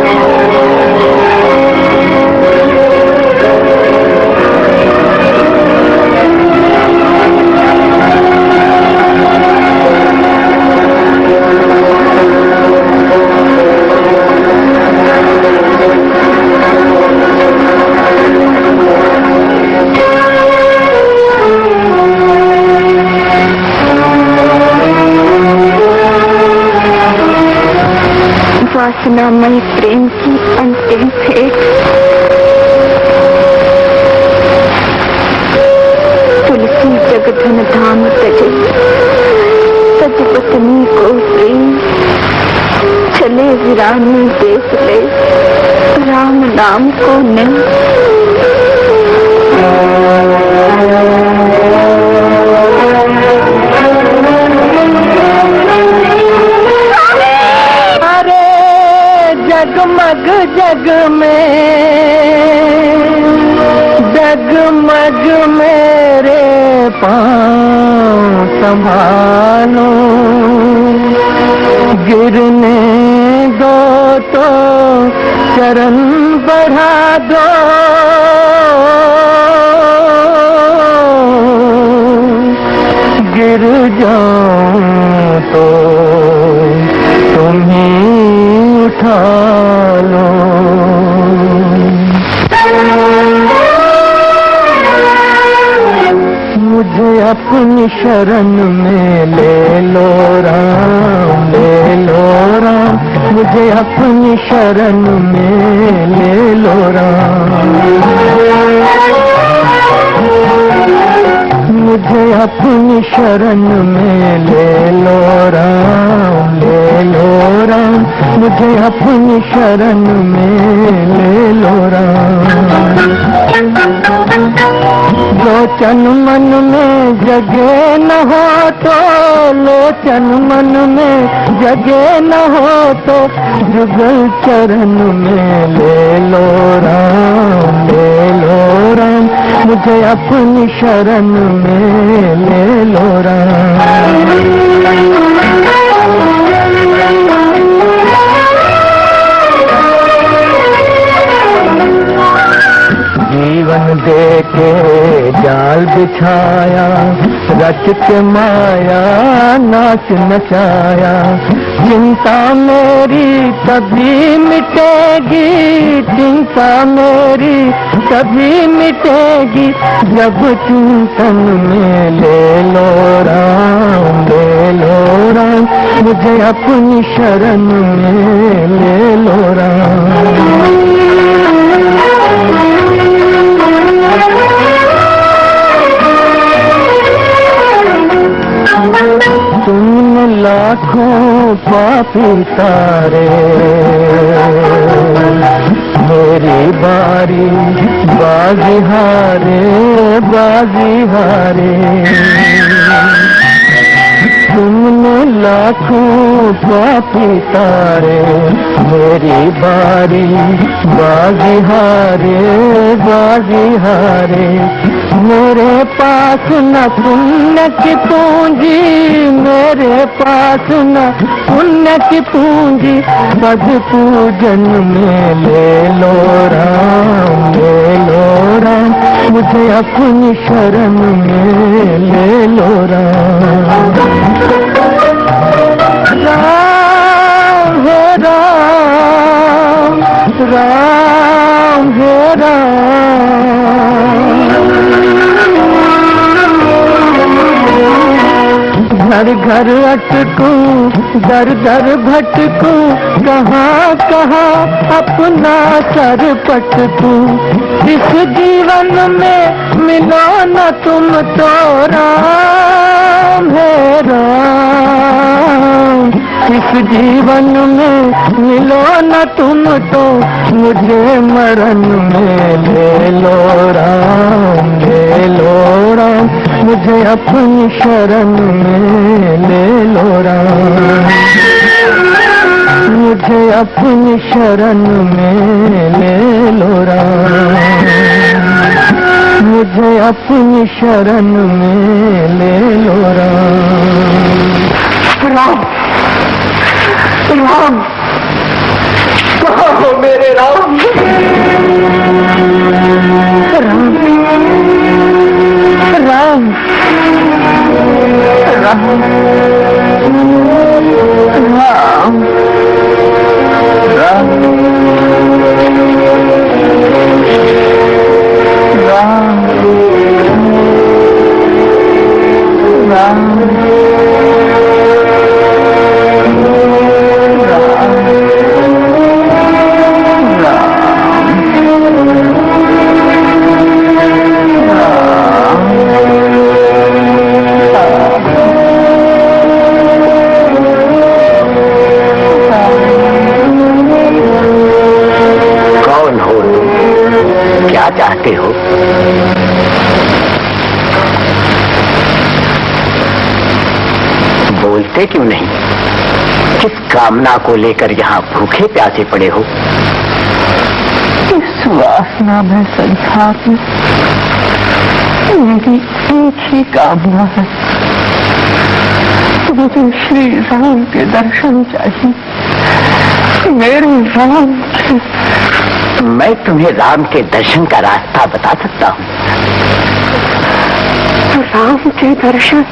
Speaker 5: वासनामय प्रेम की अंतिम भेंट। तुलसी जगधन धाम तजे, सज पत्नी को प्रेम। चले वीरानी देश ले, राम नाम को नहीं।
Speaker 4: जगमग जग में डगमग मेरे पाँव संभालो, गिरने दो तो चरण बढ़ा दो, गिर जाऊं तो तुम्हें उठा लो। मुझे अपनी शरण में ले लो राम, ले लो राम। मुझे अपनी शरण में ले लो राम। मुझे अपनी शरण में ले लो राम, ले लो राम। मुझे अपनी शरण में ले लो राम। लोचन मन में जगे न हो तो, लोचन मन में जगे न हो तो, जुगल चरण में ले लो राम, ले लो राम। मुझे अपनी शरण में ले लो राम। जीवन दे के जाल बिछाया, रच
Speaker 6: इश्क माया नाच नचाया। चिंता मेरी तभी मिटेगी, चिंता मेरी तभी मिटेगी, जब चिंतन में ले लो राम, ले लो राम, मुझे अपनी शरण में ले लो राम। तुमने लाखों पापी तारे, मेरी बारी बाजी हारे, बाजी हारे। तुमने लाखों पापी तारे, मेरी बारी बाजी हारे, बाजी हारे। मेरे पास न पुण्य की पूंजी, मेरे पास न पुण्य की पूंजी, पद पूजन में ले लो राम, ले लो राम, मुझे अपनी शरण में ले लो राम। राम हे राम, राम हे राम। घर घर अटकूं, दर दर भटकूं, कहाँ कहाँ अपना सर पटकूं। इस जीवन में मिलो न तुम तो राम है राम, इस जीवन में मिलो न तुम तो मुझे मरण में ले लो राम, ले लो राम, मुझे अपनी शरण में ले लो राम, मुझे अपनी शरण में ले लो राम, मुझे अपनी शरण में ले लो राम।
Speaker 2: राम, राम, कहाँ हो मेरे राम?
Speaker 6: राम, राम, राम, राम, राम, राम,
Speaker 1: चाहते हो? बोलते क्यों नहीं? किस कामना को लेकर यहाँ भूखे प्यासे पड़े हो?
Speaker 6: इस वासना में संसार में मेरी एक ही कामना है, मुझे श्री राम के दर्शन चाहिए, मेरे राम के।
Speaker 1: मैं तुम्हें राम के दर्शन का रास्ता बता सकता हूँ।
Speaker 6: राम के दर्शन?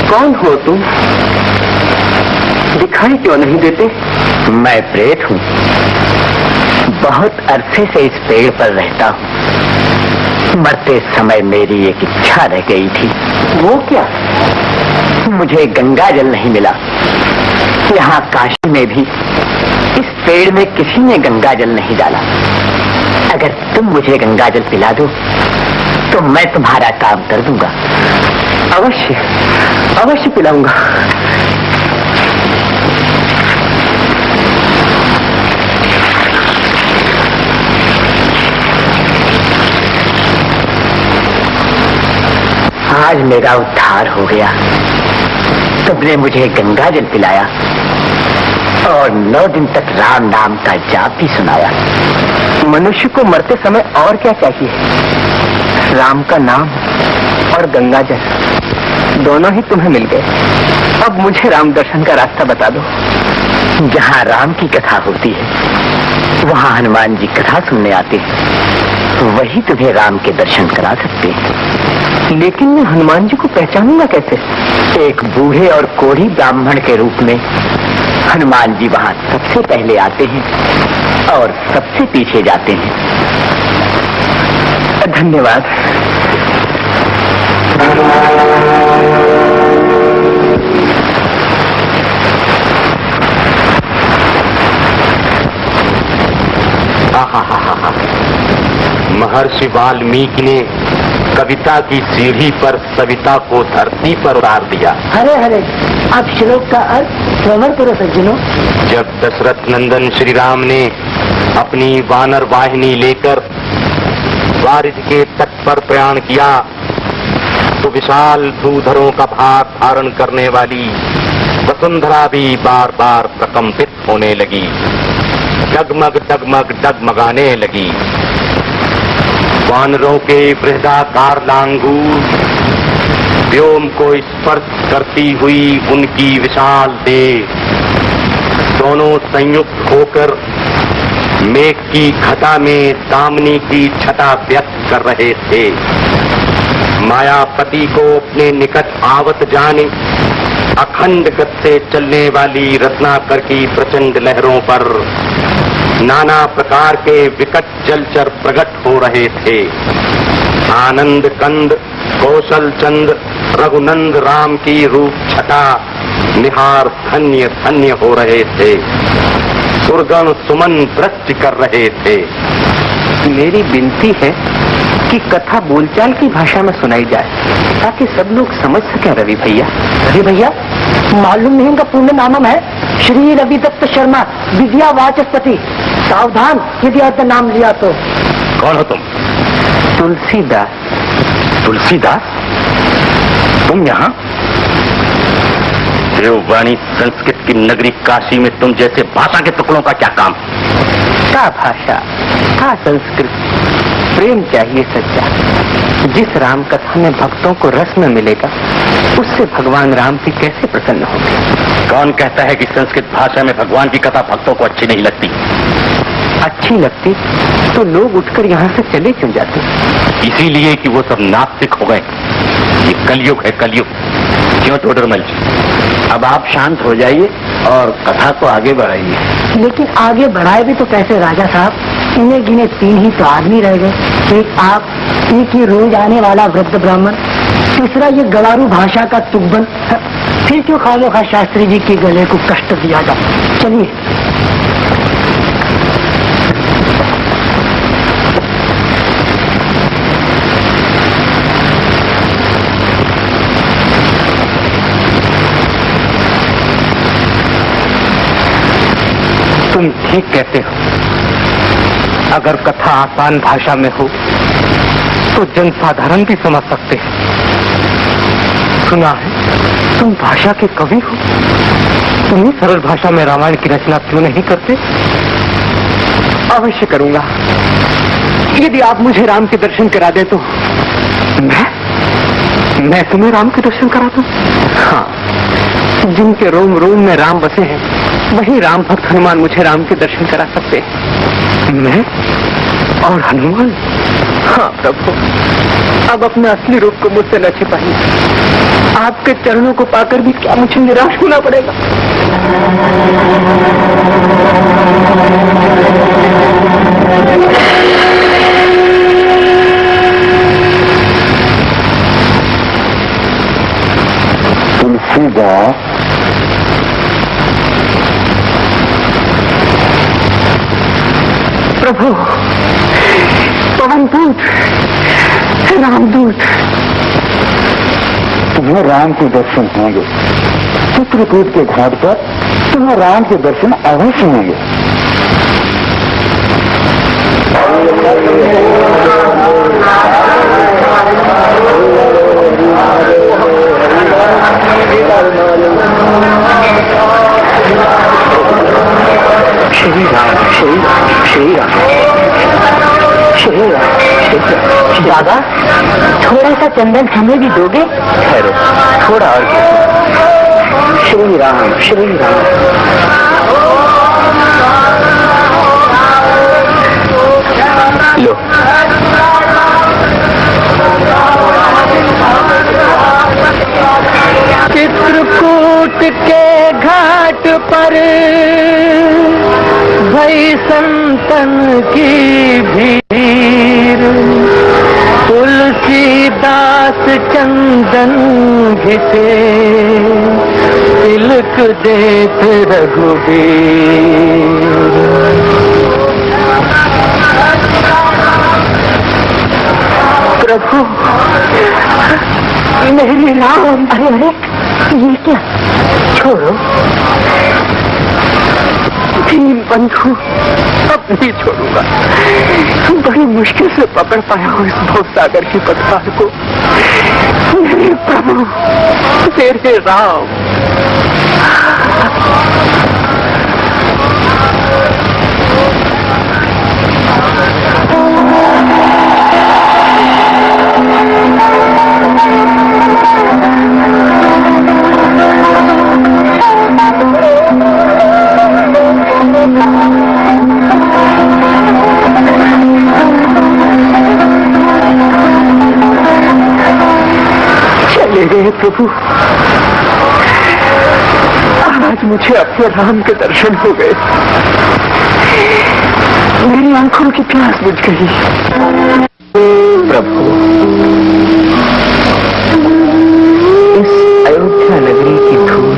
Speaker 1: कौन हो तुम? दिखाई क्यों नहीं देते? मैं प्रेत हूँ, बहुत अरसे से इस पेड़ पर रहता हूँ। मरते समय मेरी एक इच्छा रह गई थी। वो क्या? मुझे गंगा जल नहीं मिला। यहाँ काशी में भी इस पेड़ में किसी ने गंगा जल नहीं डाला। अगर तुम मुझे गंगा जल पिला दो तो मैं तुम्हारा काम कर दूंगा। अवश्य, अवश्य पिलाऊंगा। आज मेरा उद्धार हो गया। तुमने मुझे गंगा जल पिलाया और 9 दिन तक राम नाम का जाप भी सुनाया। मनुष्य को मरते समय और क्या चाहिए? राम का नाम और गंगा जल दोनों ही तुम्हें मिल गए। अब मुझे राम दर्शन का रास्ता बता दो। जहाँ राम की कथा होती है वहाँ हनुमान जी कथा सुनने आते हैं, वही तुम्हें राम के दर्शन करा सकते हैं। लेकिन मैं हनुमान जी को पहचानूंगा कैसे? एक बूढ़े और कोढ़ी ब्राह्मण के रूप में हनुमान जी वहाँ सबसे पहले आते हैं और सबसे पीछे जाते हैं। धन्यवाद।
Speaker 2: महर्षि वाल्मीकि ने कविता की सीढ़ी पर सविता को धरती पर उतार दिया।
Speaker 4: हरे हरे, आप श्लोक का अर्थ श्रवण करो सज्जनों।
Speaker 2: जब दशरथ नंदन श्री राम ने अपनी वानर वाहिनी लेकर वारिध के तट पर प्रयाण किया तो विशाल भूधरों का भार धारण करने वाली वसुंधरा भी बार बार प्रकंपित होने लगी, डगमग डगमग डगमगाने लगी। वानरों के बृहदाकार लांगूर व्योम को स्पर्श करती हुई उनकी विशाल देह दोनों संयुक्त होकर मेघ की घटा में दामनी की छटा व्यक्त कर रहे थे। मायापति को अपने निकट आवत जाने अखंड गति से चलने वाली रत्नाकर की प्रचंड लहरों पर नाना प्रकार के विकट जलचर प्रकट हो रहे थे। आनंद कंद कौशल चंद रघुनंद राम की रूप छटा निहार धन्य धन्य हो रहे थे। सुरगण सुमन नृत्य कर रहे थे।
Speaker 1: मेरी विनती है कि कथा बोलचाल की भाषा में सुनाई जाए ताकि सब लोग समझ सकें। रवि भैया,
Speaker 4: रवि भैया, मालूम नहीं इनका पूर्ण नाम है श्री रवि दत्त शर्मा, विद्या वाचस्पति। सावधान यदि आपका नाम लिया तो।
Speaker 2: कौन हो तुम?
Speaker 1: तुलसीदास।
Speaker 2: तुलसीदास, तुम यहाँ? देववाणी संस्कृत की नगरी काशी में तुम जैसे भाषा के टुकड़ों का क्या काम?
Speaker 1: का भाषा, का संस्कृत, प्रेम चाहिए सच्चा। जिस राम कथा में भक्तों को रस न मिलेगा उससे भगवान राम भी कैसे प्रसन्न होंगे?
Speaker 2: कौन कहता है कि संस्कृत भाषा में भगवान की कथा भक्तों को अच्छी नहीं लगती?
Speaker 1: अच्छी लगती तो लोग उठकर यहाँ से चले क्यों जाते?
Speaker 2: इसीलिए कि वो सब नास्तिक हो गए। ये कलयुग है, कलयुग। क्यों टोडरमल जी,
Speaker 1: अब आप शांत हो जाइए और कथा को आगे बढ़ाइए।
Speaker 4: लेकिन आगे बढ़ाए भी तो कैसे राजा साहब? इन्हें गिने 3 ही तो आदमी रह गए। एक आप, एक ये रोज आने वाला वृद्ध ब्राह्मण, तीसरा ये गवारू भाषा का तुकबन। फिर क्यों खामोखा शास्त्री जी के गले को कष्ट दिया जाए? चलिए।
Speaker 1: तुम ठीक कहते हो। अगर कथा आसान भाषा में हो तो जनसाधारण भी समझ सकते हैं। सुना है तुम भाषा के कवि हो, तुम सरल भाषा में रामायण की रचना क्यों नहीं करते? अवश्य करूंगा, यदि आप मुझे राम के दर्शन करा दे तो। मैं तुम्हें राम के दर्शन करा दूं? हाँ, जिनके रोम रोम में राम बसे हैं वही राम भक्त हनुमान मुझे राम के दर्शन करा सकते हैं। मैं और हनुमान? हाँ प्रभु, अब अपने असली रूप को मुझसे न छिपाइए। आपके चरणों को पाकर भी क्या मुझे निराश होना पड़ेगा?
Speaker 6: तुलसीदास,
Speaker 4: प्रभु, पवन दूत, रामदूत,
Speaker 6: तुम्हें राम के दर्शन होंगे। चित्रकूट के घाट पर तुम्हें राम के दर्शन अवश्य होंगे।
Speaker 1: श्री राम, श्री राम, श्री राम, श्री राम।
Speaker 4: दादा, थोड़ा सा चंदन हमें भी दोगे?
Speaker 1: ठहरो, थोड़ा और। श्री राम, श्री राम। लो।
Speaker 6: चित्रकूट के घाट पर भई संतन की भीड़, तुलसीदास चंदन घिसे तिलक देत रघुबीर।
Speaker 4: प्रभु, मेरे राम। अरे अरे, ये क्या? छोड़ो भीम बंधु, अब नहीं छोड़ूंगा। बड़ी मुश्किल से पकड़ पाया हूँ इस भवसागर की पतवार को। मेरे प्रभु, मेरे राम। चले गए प्रभु। आज मुझे अपने राम के दर्शन हो गए। मेरी आंखों की प्यास बुझ गई।
Speaker 1: प्रभु, इस अयोध्या नगरी की धूल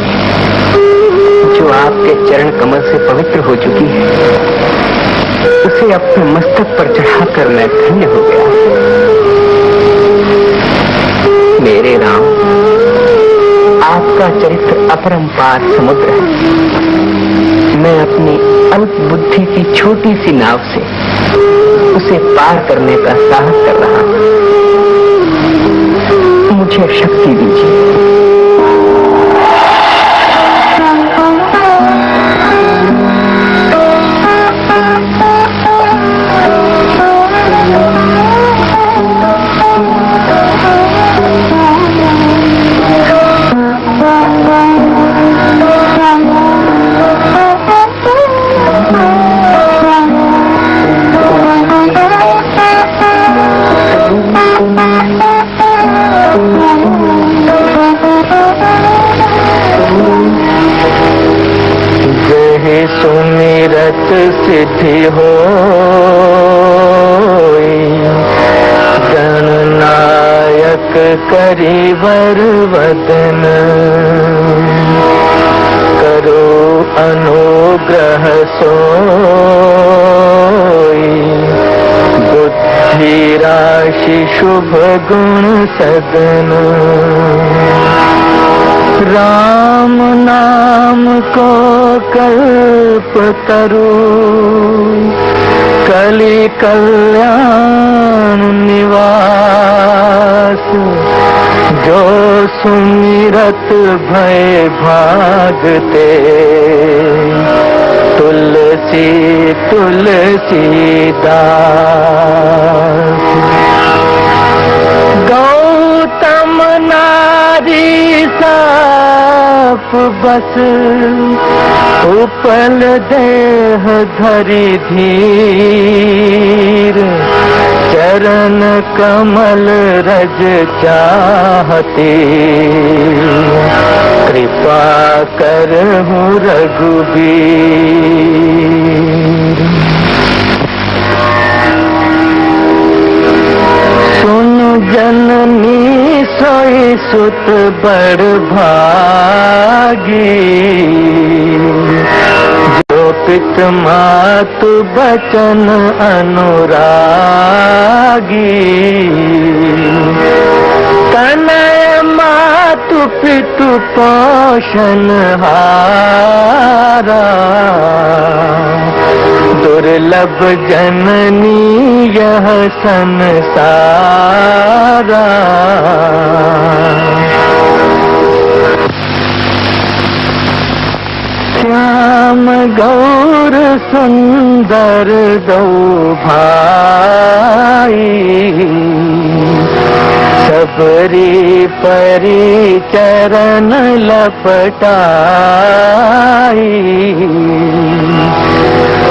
Speaker 1: जो आपके चरण कमल से पवित्र हो चुकी है, उसे अपने मस्तक पर चढ़ाकर मैं धन्य हो गया। मेरे राम, आपका चरित्र अपरंपार समुद्र है। मैं अपनी अल्प बुद्धि की छोटी सी नाव से उसे पार करने का साहस कर रहा हूं। मुझे शक्ति दीजिए।
Speaker 6: सुमिरत सिद्धि हो, गणनायक करिवर वदन, करो अनुग्रह सोई, बुद्धि राशि शुभ गुण सदन। राम नाम को कल्प तरु, कलि कल्याण निवास, जो सुमिरत भय भागते, तुलसी तुलसीदास। गौतम नारी साप बस, उपल देह धरि धीर, चरण कमल रज चाहते, कृपा करहु रघुबीर। जननी सोई सुत बड़ भागी, जो पित मातु बचन अनुरागी, तनय मातु पितु पोषण हारा, दुर्लभ जननी यह संसारा। श्याम गौर सुंदर दो भाई, सबरी परी चरण लपटाई,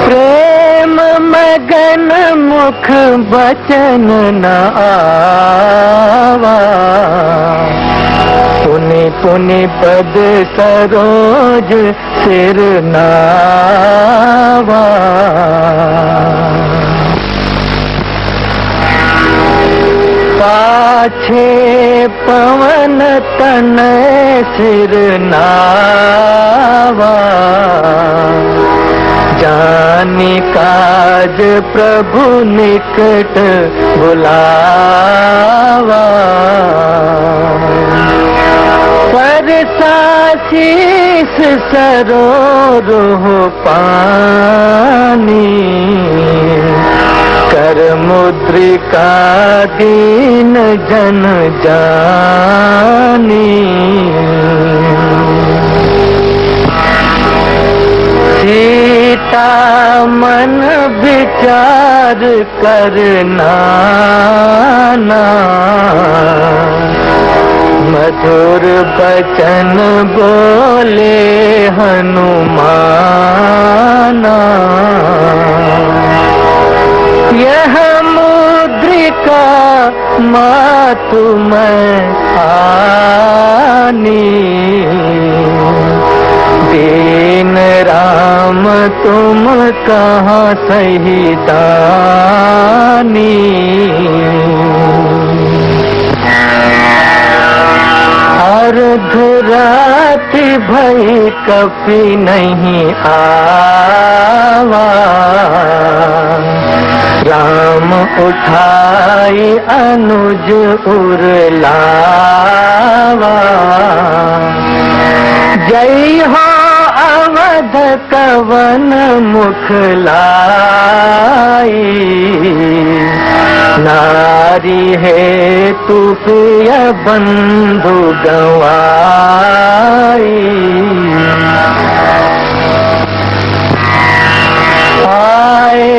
Speaker 6: प्रेम मगन मुख बचन न आवा, पुनि पुनि पद सरोज सिर नावा। पाछे पवन तन सिर नावा, जानी काज प्रभु निकट बुलावा। परसाशीष सरोरुह पानी, कर मुद्रिका दीन जन जानी। सीता मन विचार करना, मधुर बचन बोले हनुमाना। यह मुद्रिका मातु मैं आनी, दीन राम तुम कहाँ सही दानी। अर्धरात्रि भई कपि नहीं आवा, राम उठाई अनुज उरलावा। जय हो अवध कवन मुख लाई, नारी है तू प्रिय बंधु गवाई। आए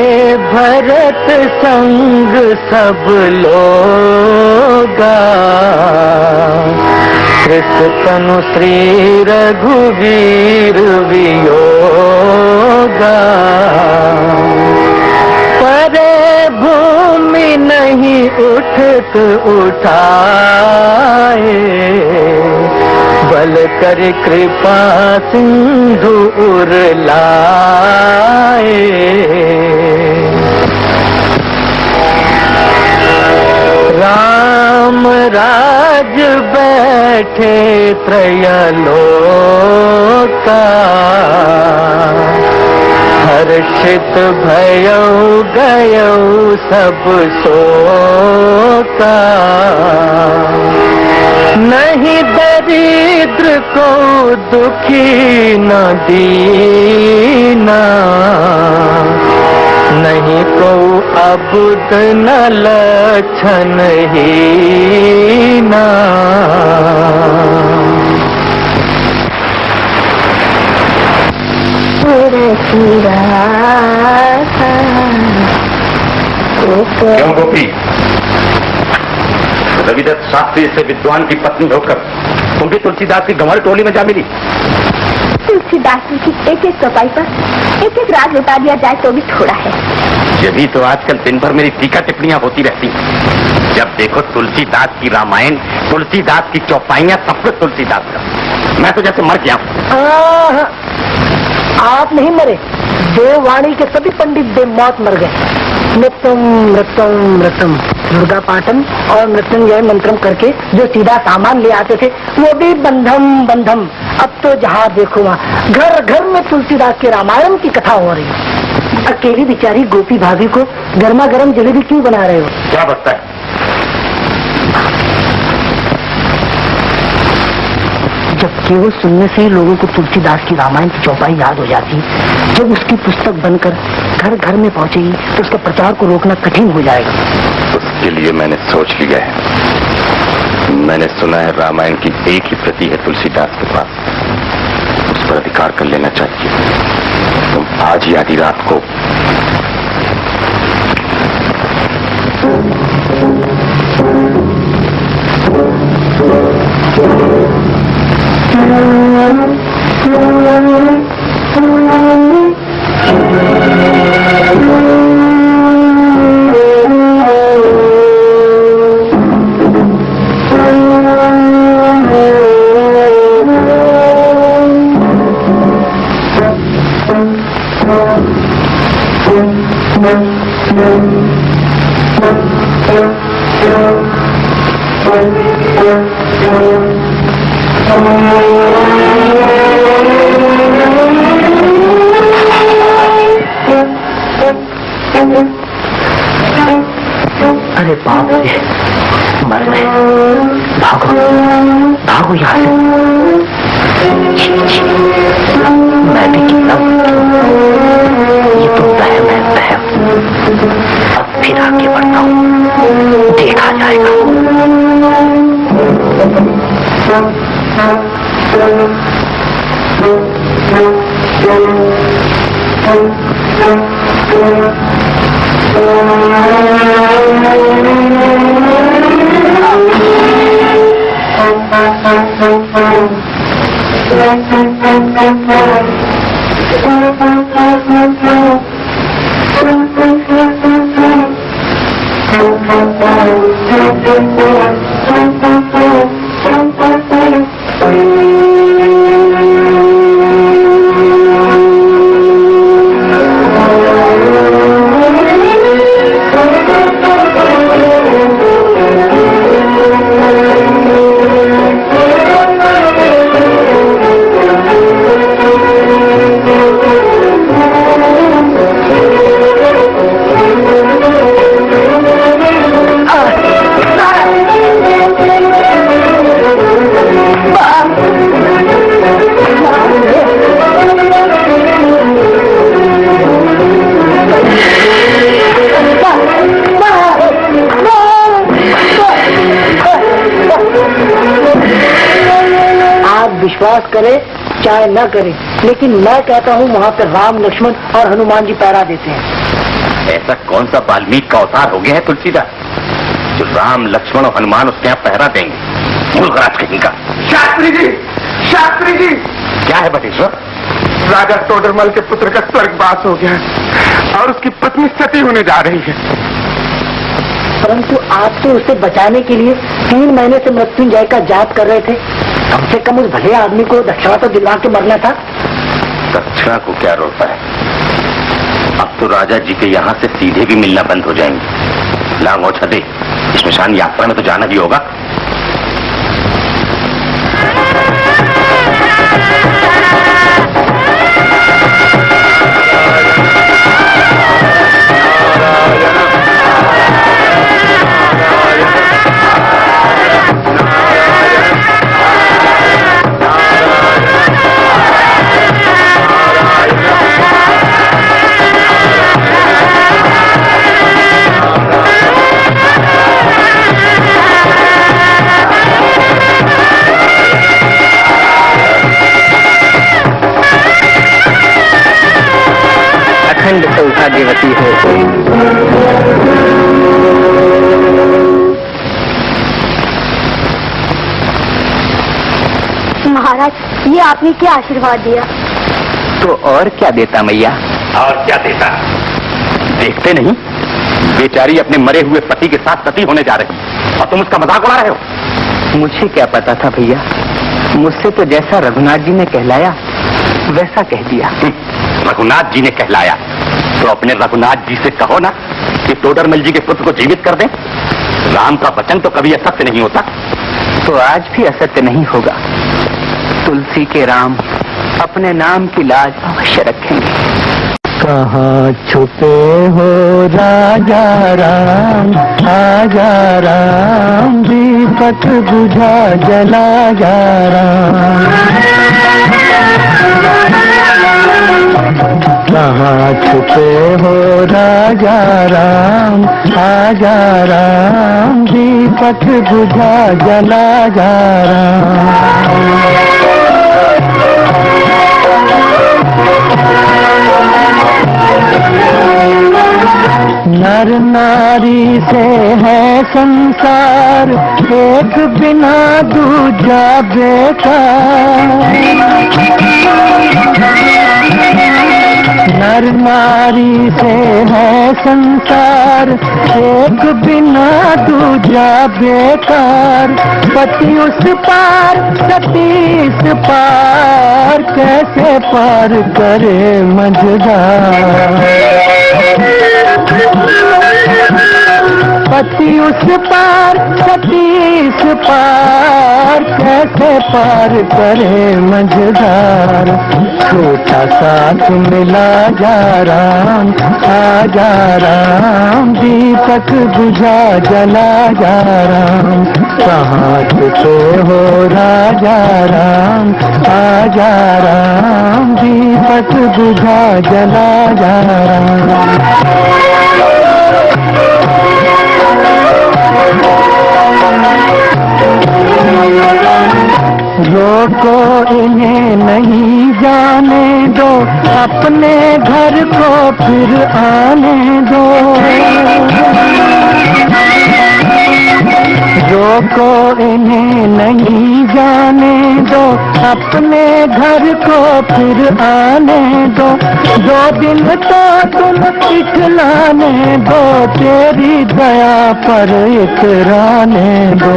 Speaker 6: भरत संग सब लोगा, कृत तनु श्री रघुवीर वियोगा। परे भूमि नहीं उठत उठाए, बल कर कृपा सिंधु उरलाए। राम राज बैठे त्रयलोका, हर्षित भयउ गयउ सब शोका। नहीं दरिद्र को दुखी न दीना, नहीं को अबुद न लक्षण हीना।
Speaker 2: क्यों गोपी, रविदत्त शास्त्री से विद्वान की पत्नी होकर तुम भी तुलसीदास की गंवार टोली में जा मिली?
Speaker 5: तुलसीदास जी की एक एक चौपाई पर एक एक राज लुटा दिया जाए तो भी थोड़ा है।
Speaker 2: ये भी तो आजकल दिन भर मेरी टीका टिप्पणियां होती रहती हैं। जब देखो तुलसीदास की रामायण, तुलसीदास की चौपाइयां, सब कुछ तुलसीदास का। मैं तो जैसे मर गया।
Speaker 4: आप नहीं मरे, देववाणी के सभी पंडित देव मौत मर गए। मृत्यम मृत्यम मृत्यम दुर्गा पाठन और मृत्युंजय मंत्रम करके जो सीधा सामान ले आते थे वो भी बंधम बंधम। अब तो जहाँ देखो वहाँ घर घर में तुलसीदास के रामायण की कथा हो रही है। अकेली बिचारी गोपी भाभी को गर्मा गर्म जलेबी क्यों बना रहे हो?
Speaker 2: क्या बचता है?
Speaker 4: जब केवल सुनने से ही लोगों को तुलसीदास की रामायण की चौपाई याद हो जाती, जब उसकी पुस्तक बनकर घर घर में पहुंचेगी तो उसके प्रचार को रोकना कठिन हो जाएगा।
Speaker 2: उसके लिए मैंने सोच लिया है। मैंने सुना है रामायण की एक ही प्रति है तुलसीदास के पास, उस पर अधिकार कर लेना चाहिए। तुम आज ही आधी रात को
Speaker 1: अरे बाप रे, मर गए। भागो भागो यहाँ से। मैं भी कितना, ये तो वहम है वहम। अब फिर आगे बढ़ता हूँ, देखा जाएगा।
Speaker 4: विश्वास करे चाहे न करे, लेकिन मैं कहता हूँ वहाँ पे राम लक्ष्मण और हनुमान जी पहरा देते हैं।
Speaker 3: ऐसा कौन सा वाल्मीकि का अवतार हो गया है तुलसीदास जो राम लक्ष्मण और हनुमान उसके यहाँ पहरा देंगे? मूर्खराज कहीं का।
Speaker 2: शास्त्री जी, शास्त्री जी,
Speaker 3: क्या है बटेश्वर?
Speaker 2: राजा तोडरमल के पुत्र का स्वर्गवास हो गया और उसकी पत्नी सती होने जा रही है।
Speaker 4: परंतु आप तो उसे बचाने के लिए 3 महीने से मृत्युंजय का जाप कर रहे थे। कम से कम उस भले आदमी को दक्षिणा तो दिलवा के मरना था।
Speaker 3: दक्षिणा को क्या रोकता है? अब तो राजा जी के यहाँ से सीधे भी मिलना बंद हो जाएंगे। लांगो छदे, स्मशान यात्रा में तो जाना ही होगा।
Speaker 1: अखंड सौभाग्यवती हो।
Speaker 5: महाराज, ये आपने क्या आशीर्वाद दिया?
Speaker 1: तो और क्या देता मैया?
Speaker 3: और क्या देता? देखते नहीं, बेचारी अपने मरे हुए पति के साथ सती होने जा रही और तुम उसका मजाक उड़ा रहे हो।
Speaker 1: मुझे क्या पता था भैया, मुझसे तो जैसा रघुनाथ जी ने कहलाया वैसा कह दिया।
Speaker 3: रघुनाथ जी ने कहलाया तो अपने रघुनाथ जी से कहो ना कि तोडरमल जी के पुत्र को जीवित कर दें। राम का वचन तो कभी असत्य नहीं होता।
Speaker 1: तो आज भी असत्य नहीं होगा। तुलसी के राम अपने नाम की लाज अवश्य रखेंगे।
Speaker 6: कहाँ छुपे हो राजा राम, आजा राम, दीपक बुझा जला जा राम। कहाँ छुपे हो राजा राम, आजा राम, दीपक बुझा जला जा राम। नर नारी से है संसार, एक बिना दूजा बेकार। नर नारी से है संसार, एक बिना दूजा बेकार। पति उस पार सती इस पार, कैसे पार करे मझधार। सती उस पार सती इस पार, कैसे पार करे मझधार। छोटा साथ मिला जा राम, आ जा राम, दीपक बुझा जला जा राम। कहाँ छुपे हो राजा राम, आ जा राम, दीपक बुझा जला जा राम। रोको इन्हें नहीं जाने दो, अपने घर को फिर आने दो। रोको इन्हें नहीं जाने दो, अपने घर को फिर आने दो। 2 दिन तो तुम इतलाने दो, तेरी दया पर इतराने दो।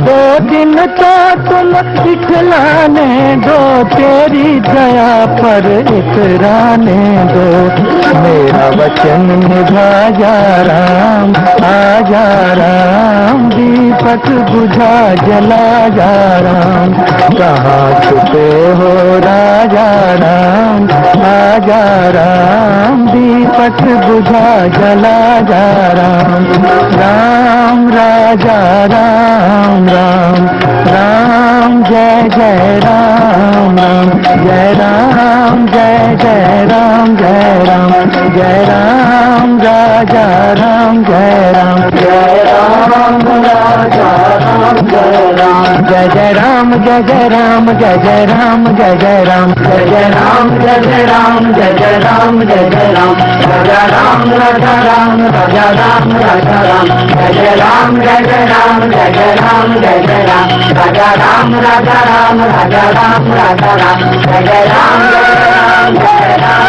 Speaker 6: 2 दिन तो तुम इतलाने दो, तेरी दया पर इतराने दो। मेरा वचन निभा जा राम, आ जा राम, दीपक बुझा जला जा राम। कहाँ छुपे हो राजा राम, आ जा राम, दीपक बुझा जला जा राम। राम राजा राम राम, राम जय जय राम राम, जय राम जय जय राम, जय राम जय राम राजा राम, जय राम जय राम राजा राम, जय राम जय जय राम, जय जय राम, जय जय राम, जय जय राम, जय जय राम, जय जय राम, जय जय राम, जय जय राम, राजा राम राजा राम, राजा राम राजा राम, जय जय राम, जय जय राम, जय जय राम, जय जय राम, राजा राम राजा राम, राजा राम राजा राम, जय जय राम, जय जय राम, जय राम,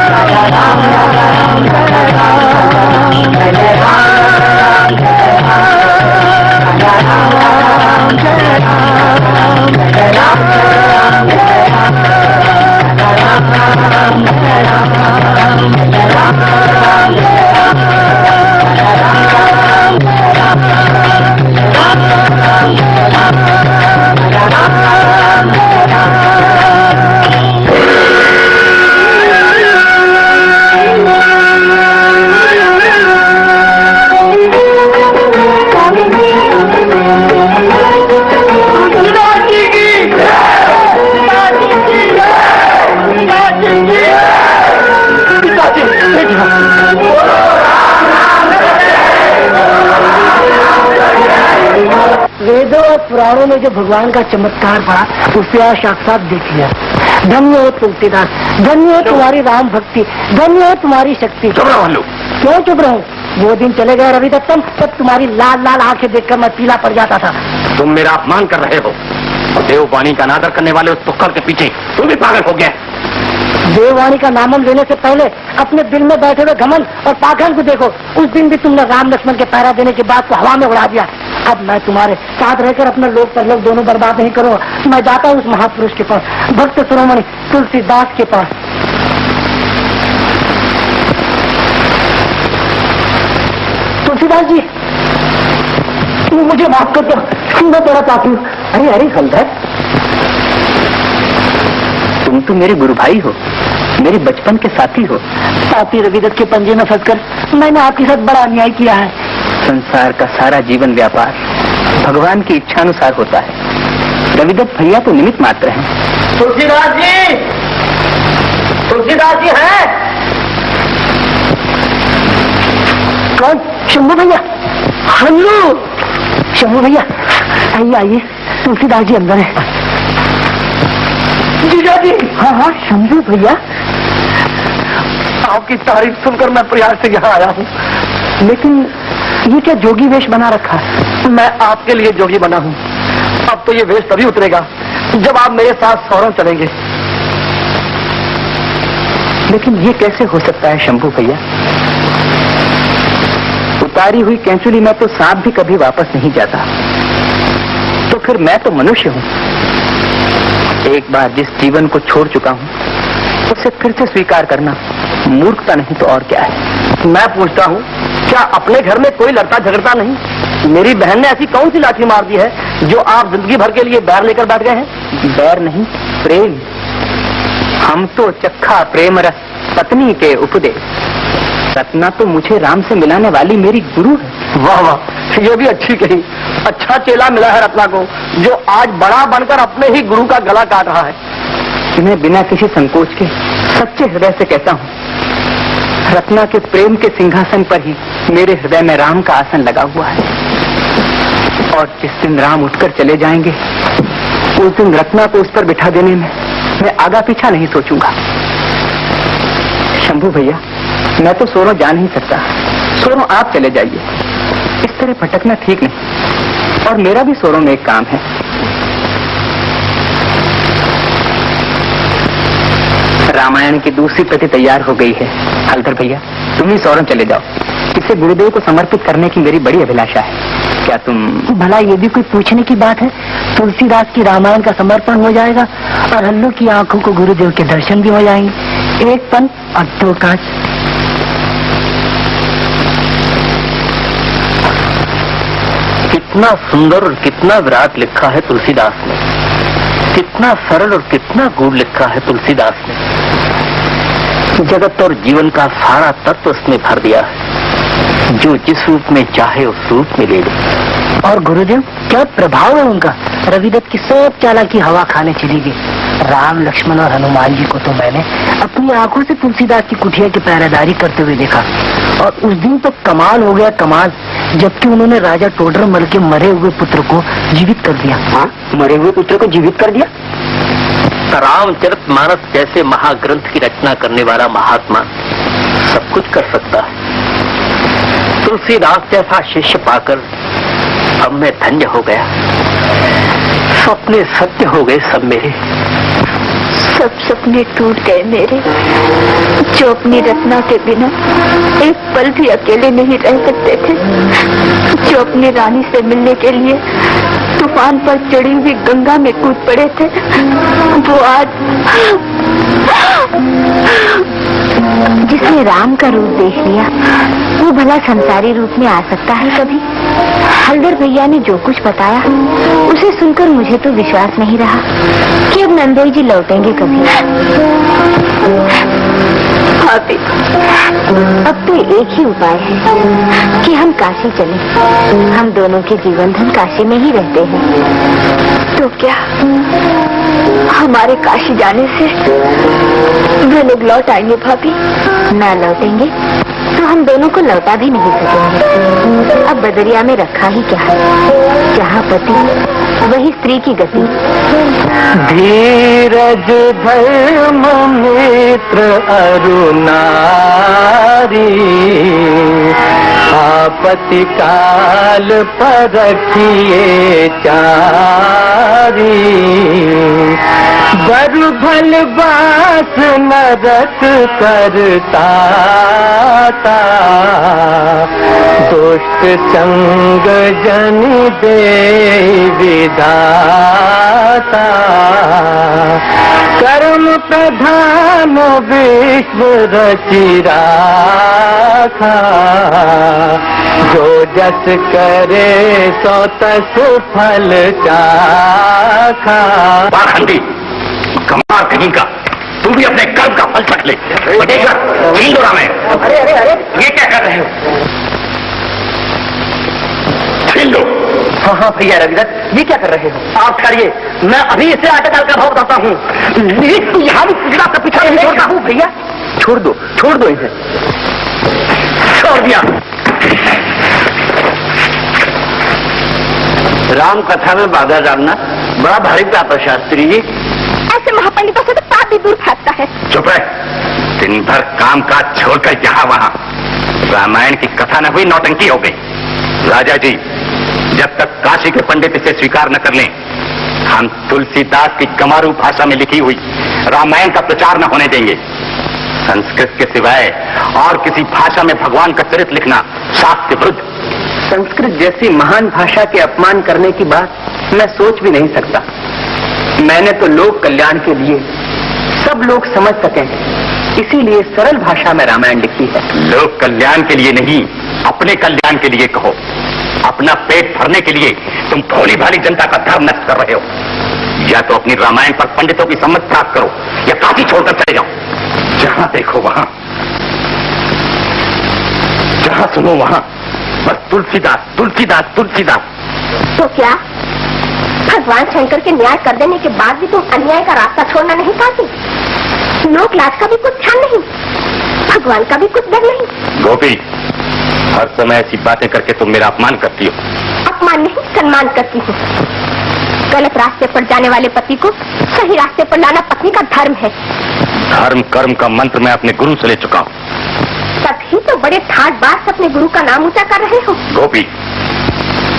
Speaker 6: राजा राम राजा राम, जय राम, जय जय राम, जय राम, राजा राम राम, जय राम, जय राम, जय राम, राजा राम राम, जय राम, जय राम, जय राम, राजा राम, जय राम, जय राम, राजा राम, जय राम। वेदों और पुराणों में जो भगवान का चमत्कार पड़ा उसे आज साक्षात देख लिया। धन्य हो तुलसीदास, धन्य हो तुम्हारी राम भक्ति, धन्य हो तुम्हारी शक्ति। क्यों चुप रहूं? वो दिन चले गए रविदत्तम, जब तुम्हारी लाल लाल आंखें देखकर मैं पीला पड़ जाता था।
Speaker 2: तुम मेरा अपमान कर रहे हो और देववाणी का अनादर करने वाले उस तुक्कड़ के पीछे तुम भी पागल हो गया।
Speaker 4: देववाणी का नाम लेने से पहले अपने दिल में बैठे हुए घमंड और पाखंड को देखो। उस दिन भी तुमने राम लक्ष्मण के पहरा देने के बाद को हवा में उड़ा दिया। अब मैं तुम्हारे साथ रहकर अपने लोक परलोक दोनों बर्बाद नहीं करूंगा। मैं जाता हूँ उस महापुरुष के पास, भक्त शिरोमणि तुलसीदास के पास। तुलसीदास जी, मुझे माफ कर दो, मैं तेरा पापी हूँ। अरे अरे सुंदर,
Speaker 1: तुम तो मेरे गुरु भाई हो, मेरे बचपन के साथी हो।
Speaker 4: साथी रविदत्त के पंजे में फंसकर मैंने आपके साथ बड़ा अन्याय किया है।
Speaker 1: संसार का सारा जीवन व्यापार भगवान की इच्छानुसार होता है। रविदत्त भैया तो निमित्त मात्र हैं।
Speaker 2: तुलसीदास जी, तुलसीदास जी हैं?
Speaker 4: कौन? शंभू भैया। हेलो शंभू भैया, आइए आइए, तुलसीदास जी अंदर है। जीजा जी। हाँ हाँ शंभू भैया,
Speaker 2: आपकी तारीफ सुनकर मैं प्रयास से यहाँ आया हूँ।
Speaker 4: लेकिन ये क्या जोगी वेश बना रखा है?
Speaker 2: मैं आपके लिए जोगी बना हूँ। अब तो ये वेश तभी उतरेगा जब आप मेरे साथ सौरव चलेंगे।
Speaker 1: लेकिन ये कैसे हो सकता है शंभू भैया? उतारी हुई कैंचुली में तो सांप भी कभी वापस नहीं जाता, तो फिर मैं तो मनुष्य हूँ। एक बार जिस जीवन को छोड़ चुका हूँ उसे फिर से स्वीकार करना मूर्खता नहीं तो और क्या है।
Speaker 3: मैं पूछता हूँ, क्या अपने घर में कोई लड़ता झगड़ता नहीं? मेरी बहन ने ऐसी कौन सी लाठी मार दी है जो आप जिंदगी भर के लिए बैर लेकर बैठ गए हैं?
Speaker 1: बैर नहीं, प्रेम। हम तो चक्खा प्रेम रस पत्नी के उपदेश। रत्ना तो मुझे राम से मिलाने वाली मेरी गुरु है।
Speaker 3: वाह वाह, ये भी अच्छी कही। अच्छा चेला मिला है रत्ना को, जो आज बड़ा बनकर अपने ही गुरु का गला काट रहा है।
Speaker 1: मैं बिना किसी संकोच के सच्चे हृदय से कहता हूँ, रत्ना के प्रेम के सिंहासन पर ही मेरे हृदय में राम का आसन लगा हुआ है। और जिस दिन राम उठकर चले जाएंगे, उस दिन रत्ना को उस पर बिठा देने में मैं आगा पीछा नहीं सोचूंगा। शंभू भैया, मैं तो सोरो जा नहीं सकता। सोरो आप चले जाइए, इस तरह भटकना ठीक नहीं। और मेरा भी सोरो में एक काम है। रामायण की दूसरी प्रति तैयार हो गई है। हलधर भैया, तुम ही सोरो चले जाओ। इसे गुरुदेव को समर्पित करने की मेरी बड़ी अभिलाषा है। क्या तुम?
Speaker 4: भला ये भी कोई पूछने की बात है? तुलसीदास की रामायण का समर्पण हो जाएगा और हल्लू की आंखों को गुरुदेव के दर्शन भी हो जाएंगे। एक पन और दो कांच।
Speaker 3: कितना सुंदर और कितना विराट लिखा है तुलसीदास ने, कितना सरल और कितना गूढ़ लिखा है तुलसीदास ने। जगत और जीवन का सारा तत्व उसने भर दिया है। जो जिस रूप में चाहे उस रूप में ले ले।
Speaker 4: और गुरुदेव, क्या प्रभाव है उनका। रविदत्त की सब चालाकी हवा खाने चली गई। राम, लक्ष्मण और हनुमान जी को तो मैंने अपनी आंखों से तुलसीदास की कुटिया की पहरेदारी करते हुए देखा। और उस दिन तो कमाल हो गया, कमाल, जबकि उन्होंने राजा टोडरमल के मरे हुए पुत्र को जीवित कर दिया।
Speaker 1: हाँ, मरे हुए पुत्र को जीवित कर दिया।
Speaker 3: रामचरितमानस जैसे महाग्रंथ की रचना करने वाला महात्मा सब कुछ कर सकता है। तुलसीदास जैसा शिष्य पाकर अब मैं धन्य हो गया। सपने सत्य हो गए सब मेरे।
Speaker 5: सब सपने टूट गए मेरे, जो अपनी रत्ना के बिना एक पल भी अकेले नहीं रह सकते थे, जो अपनी रानी से मिलने के लिए तूफान पर चढ़ी हुई गंगा में कूद पड़े थे, वो आज जिसने राम का रूप देख लिया, वो भला संसारी रूप में आ सकता है कभी? हलधर भैया ने जो कुछ बताया, उसे सुनकर मुझे तो विश्वास नहीं रहा कि अब नंदोई जी लौटेंगे कभी। भाभी, अब तो एक ही उपाय है कि हम काशी चलें। हम दोनों के जीवन धन काशी में ही रहते हैं। तो क्या हमारे काशी जाने से वे लोग लौट आएंगे भाभी? ना लौटेंगे तो हम दोनों को लौटा भी नहीं सकेंगे। अब बदरिया में रखा ही क्या है, जहाँ पति वही स्त्री की गति।
Speaker 6: धीरज धर्म मित्र अरु नारी, आपत्ति काल परखिए चारी। बरु भल बास नरक करता था, दुष्ट संग जन दे विधाता। कर्म प्रधान विश्व रचि राखा, जो जस करे सो तस फल चाखा।
Speaker 2: पाखंडी, कमाल कहीं का, तू भी अपने कर्म का फल चख ले। हिंदुरा में
Speaker 1: अरे अरे अरे,
Speaker 2: ये क्या कर रहे हो? हिंदू।
Speaker 3: हाँ हाँ भैया रविदत्त, ये क्या कर रहे हो? आप खड़िए, मैं अभी इसे आटे डाल का भाव बताता हूँ। यहाँ भी पिछड़ा का पीछा नहीं छोड़ता हूँ भैया।
Speaker 1: छोड़ दो इसे।
Speaker 2: छोड़ दिया। राम कथा में बाधा डालना बड़ा भारी पाप है शास्त्री जी।
Speaker 5: ऐसे महापंडितों से तो पाप भी दूर भागता है।
Speaker 2: चुप है, दिन भर काम काज छोड़कर यहाँ वहाँ रामायण की कथा न हुई, नौटंकी हो गई। राजा जी, जब तक काशी के पंडित इसे स्वीकार न कर लें, हम तुलसीदास की गमारू भाषा में लिखी हुई रामायण का प्रचार न होने देंगे। संस्कृत के सिवाय और किसी भाषा में भगवान का चरित्र लिखना शास्त्र विरुद्ध।
Speaker 1: संस्कृत जैसी महान भाषा के अपमान करने की बात मैं सोच भी नहीं सकता। मैंने तो लोक कल्याण के लिए सब लोग समझ सकें इसीलिए सरल भाषा में रामायण लिखी है।
Speaker 2: लोक कल्याण के लिए नहीं, अपने कल्याण के लिए कहो। अपना पेट भरने के लिए तुम भोली भाली जनता का धर्म नष्ट कर रहे हो। या तो अपनी रामायण पर पंडितों की सम्मत प्राप्त करो या काशी छोड़कर चले जाओ। जहां देखो वहां, जहां सुनो वहां बस तुलसीदास तुलसीदास तुलसीदास।
Speaker 5: तो क्या भगवान शंकर के न्याय कर देने के बाद भी तुम अन्याय का रास्ता छोड़ना नहीं चाहते? लोक लाज का भी कुछ ध्यान नहीं, भगवान का भी कुछ डर नहीं।
Speaker 2: गोपी, हर समय ऐसी बातें करके तुम मेरा अपमान करती हो।
Speaker 5: अपमान नहीं, सम्मान करती हूँ। गलत रास्ते पर जाने वाले पति को सही रास्ते पर लाना पत्नी का धर्म है।
Speaker 2: धर्म कर्म का मंत्र मैं अपने गुरु से ले चुका हूँ।
Speaker 5: तभी तो बड़े ठाट बात से अपने गुरु का नाम ऊंचा कर रहे हो।
Speaker 2: गोपी,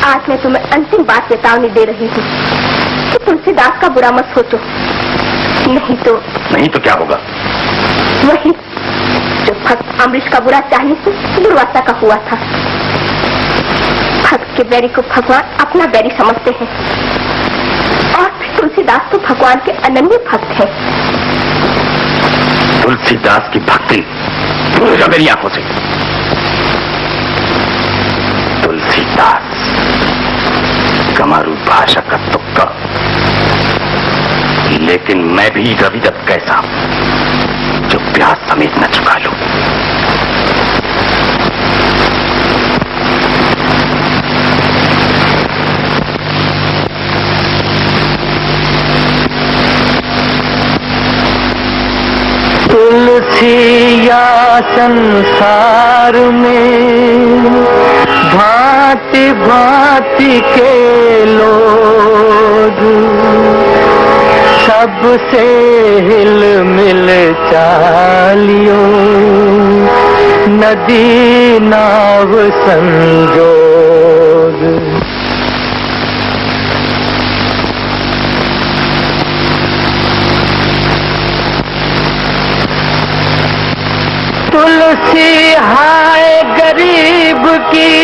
Speaker 5: आज मैं तुम्हें अंतिम बात चेतावनी दे रही हूँ कि तुलसीदास का बुरा मत सोचो, नहीं तो क्या होगा? वही जो भक्त अमरीश का बुरा चाहने से दुर्वासा का हुआ था। भक्त के बैरी को भगवान अपना बैरी समझते हैं और फिर तुलसीदास तो भगवान के अनन्य भक्त है।
Speaker 2: तुलसीदास की भक्ति भूल जा मेरी आंखों से। तुलसीदास कमारू भाषा का तुक्का, लेकिन मैं भी रविदत्त कैसा जो प्यास समेत न चुका लूं।
Speaker 6: तुलसिया संसार में भांति भांति के लोग, सबसे हिल मिल चालियो नदी नाव संजोग। तुलसी हाय गरीब की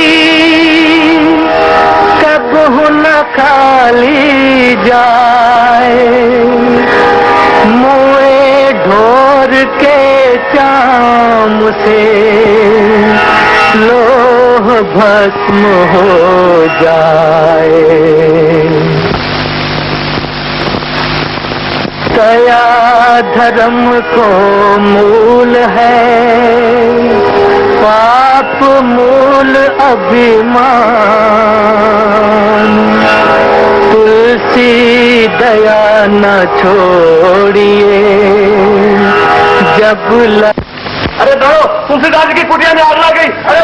Speaker 6: कब न खाली जाए, मुए ढोर के चाम से लोह भस्म हो जाए। दया धर्म को मूल है, पाप मूल अभिमान। तुलसी दया न छोड़िए जब
Speaker 2: अरे दो तुलसीदास की कुटिया में आग लग गई। अरे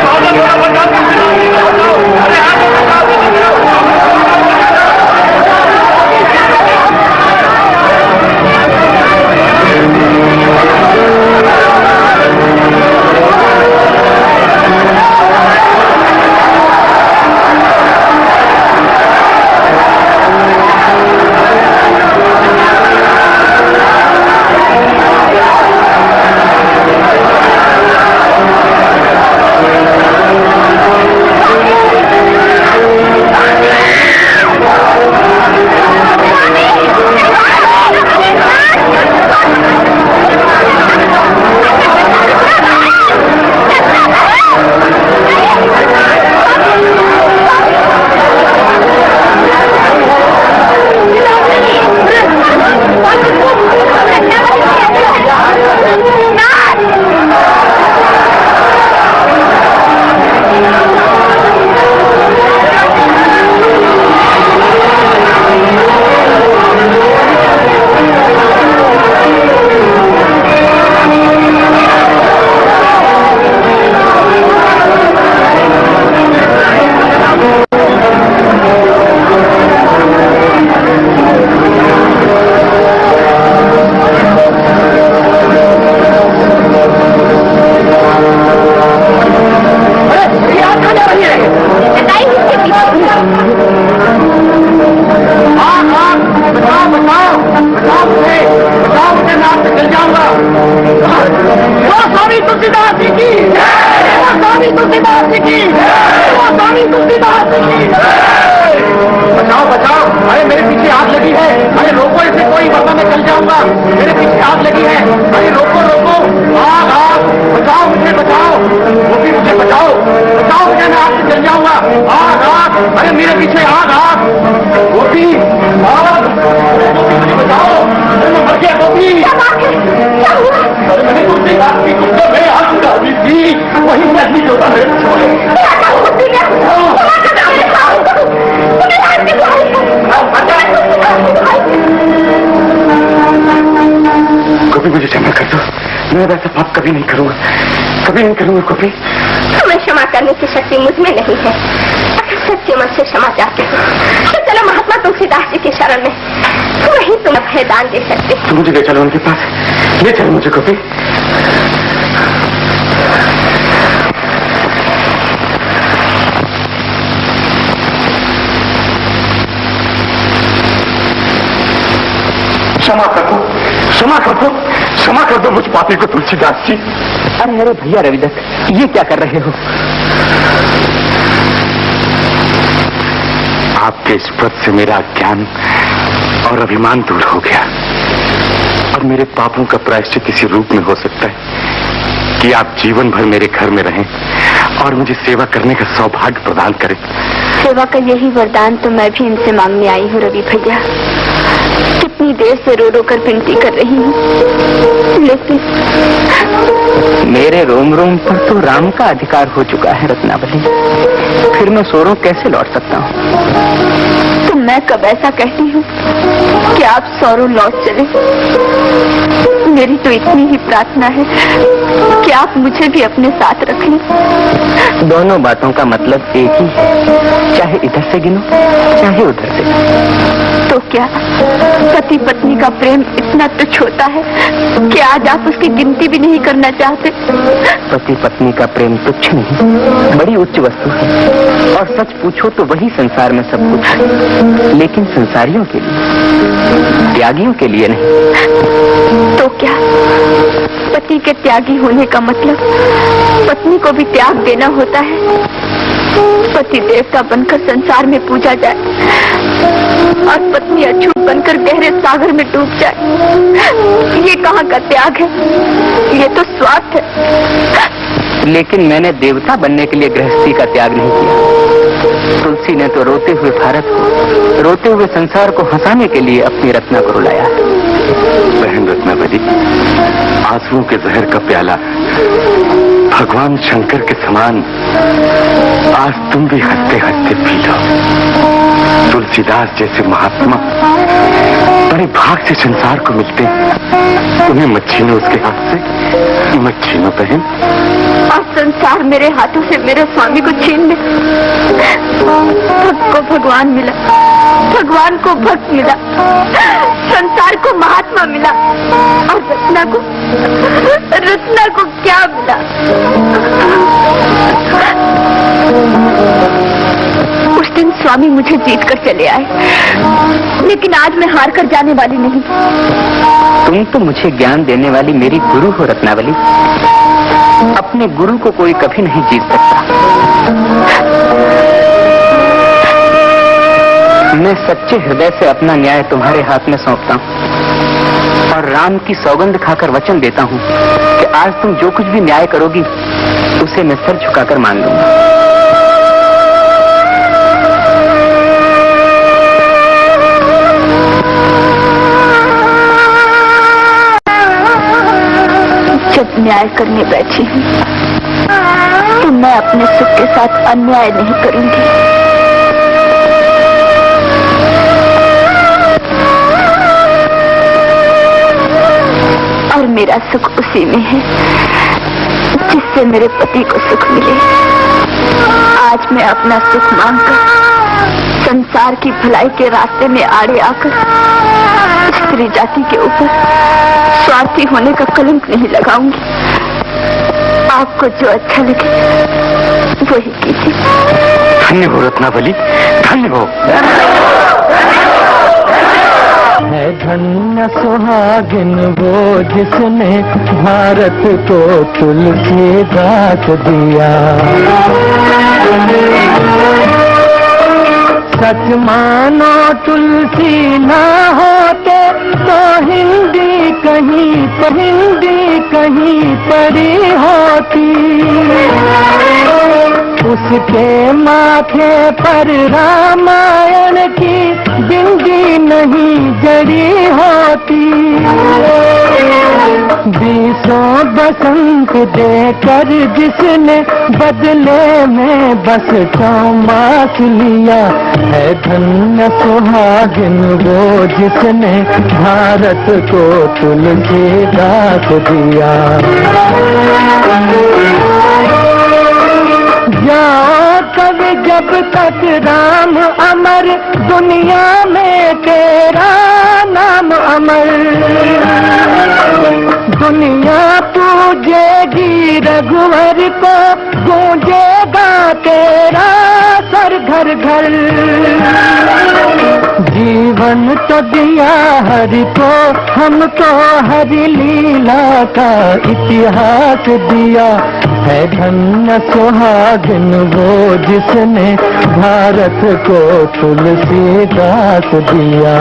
Speaker 2: बचाओ बचाओ। अरे मेरे पीछे आग लगी है, अरे रोको इसे कोई, वरना मैं जल जाऊंगा। मेरे पीछे आग लगी है, अरे रोको रोको, आग आग, बचाओ मुझे, बचाओ गोपी, मुझे बचाओ, बचाओ मुझे, मैं आग से जल जाऊंगा। आग आग, अरे मेरे पीछे आग आग, गोपी आग, अरे गोपी मुझे बचाओ, अरे मैं मर गया गोपी। अरे मैंने तुमसे बात की, तुमसे मैं आग डाली थी, वही मैं नहीं होता है। गोपी मुझे क्षमा कर दो, मैं वैसा पाप कभी नहीं करूंगा, कभी नहीं करूंगा गोपी।
Speaker 5: तुम्हें क्षमा करने की शक्ति मुझ में नहीं है। अगर सच्चे मन से क्षमा चाहते हो तो चलो महात्मा तुलसीदास जी की शरण में, वही तुम्हें भय दान दे सकते।
Speaker 2: तो मुझे ले चलो उनके पास, ले चलो मुझे गोपी। क्षमा कर दो, क्षमा कर दो, क्षमा कर दो मुझ पापी को तुलसीदास जी।
Speaker 1: अरे अरे भैया रविदत्त, ये क्या कर रहे हो?
Speaker 2: आपके स्पर्श से मेरा ज्ञान और अभिमान दूर हो गया, और मेरे पापों का प्रायश्चित इसी रूप में हो सकता है कि आप जीवन भर मेरे घर में रहें और मुझे सेवा करने का सौभाग्य प्रदान करें।
Speaker 5: सेवा का यही वरदान तो मैं भी इनसे मांगने आई हूँ रवि भैया। कितनी देर से रो रो कर विनती कर रही हूँ, लेकिन
Speaker 1: मेरे रोम रोम पर तो राम का अधिकार हो चुका है रत्नावली, फिर मैं सोरों कैसे लौट सकता हूँ?
Speaker 5: तो मैं कब ऐसा कहती हूँ कि आप सौरों लौट चले? मेरी तो इतनी ही प्रार्थना है कि आप मुझे भी अपने साथ रख लें।
Speaker 1: दोनों बातों का मतलब एक ही है, चाहे इधर से गिनो चाहे उधर से।
Speaker 5: तो क्या पति पत्नी का प्रेम इतना तुच्छ होता है कि आज आप उसकी गिनती भी नहीं करना चाहते?
Speaker 1: पति पत्नी का प्रेम तुच्छ नहीं, बड़ी उच्च वस्तु है, और सच पूछो तो वही संसार में सब कुछ है, लेकिन संसारियों के लिए, त्यागियों के लिए नहीं।
Speaker 5: तो क्या पति के त्यागी होने का मतलब पत्नी को भी त्याग देना होता है? पति देवता बनकर संसार में पूजा जाए और पत्नी अछूत बनकर गहरे सागर में डूब जाए, ये कहाँ का त्याग है? ये तो स्वार्थ है।
Speaker 1: लेकिन मैंने देवता बनने के लिए गृहस्थी का त्याग नहीं किया। तुलसी ने तो रोते हुए भारत को, रोते हुए संसार को हंसाने के लिए अपनी रत्ना को रुलाया।
Speaker 2: बहन रत्नावली, आंसुओं के जहर का प्याला भगवान शंकर के समान आज तुम भी हंसते हंसते पी लो। तुलसीदास जैसे महात्मा बड़े भाग से संसार को मिलते हैं, तुम्हें मत छीनो उसके हाथ से, मत छीनो बहन।
Speaker 5: और संसार मेरे हाथों से मेरे स्वामी को छीन ले। भक्त को भगवान मिला, भगवान को भक्त मिला, संसार को महात्मा मिला, और रत्ना को क्या मिला? उस दिन स्वामी मुझे जीत कर चले आए, लेकिन आज मैं हार कर जाने वाली नहीं।
Speaker 1: तुम तो मुझे ज्ञान देने वाली मेरी गुरु हो रत्नावली। अपने गुरु को कोई कभी नहीं जीत सकता। मैं सच्चे हृदय से अपना न्याय तुम्हारे हाथ में सौंपता हूँ, और राम की सौगंध खाकर वचन देता हूँ कि आज तुम जो कुछ भी न्याय करोगी उसे मैं सर झुकाकर मान लूंगा।
Speaker 5: जब न्याय करने बैठी हूँ तो मैं अपने सुख के साथ अन्याय नहीं करूंगी। और मेरा सुख उसी में है जिससे मेरे पति को सुख मिले। आज मैं अपना सुख मांगकर संसार की भलाई के रास्ते में आड़े आकर स्त्री जाति के ऊपर स्वार्थी होने का कलंक नहीं लगाऊंगी। आपको जो अच्छा लगे वही कीजिए।
Speaker 2: धन्य हो रत्नावली, धन्य हो।
Speaker 6: है धन्य सुहागिन वो जिसने भारत को तुलसीदास दिया। सच मानो तुलसी ना होते तो हिंदी कहीं पड़ी होती। उसके माथे पर रामायण की बिंदी नहीं जड़ी होती। बीसों बसंत देकर जिसने बदले में बस चौमास लिया है धन्य सुहागिन वो जिसने भारत को तुलसीदास दिया। जाओ कवि जब तक राम अमर दुनिया में तेरा नाम अमर। दुनिया पूजेगी रघुवर को गूंजेगा तेरा सर घर घर। जीवन तो दिया हरि को हमको हरि लीला का इतिहास दिया है धन्य सुहागिन वो जिसने भारत को तुलसीदास दिया।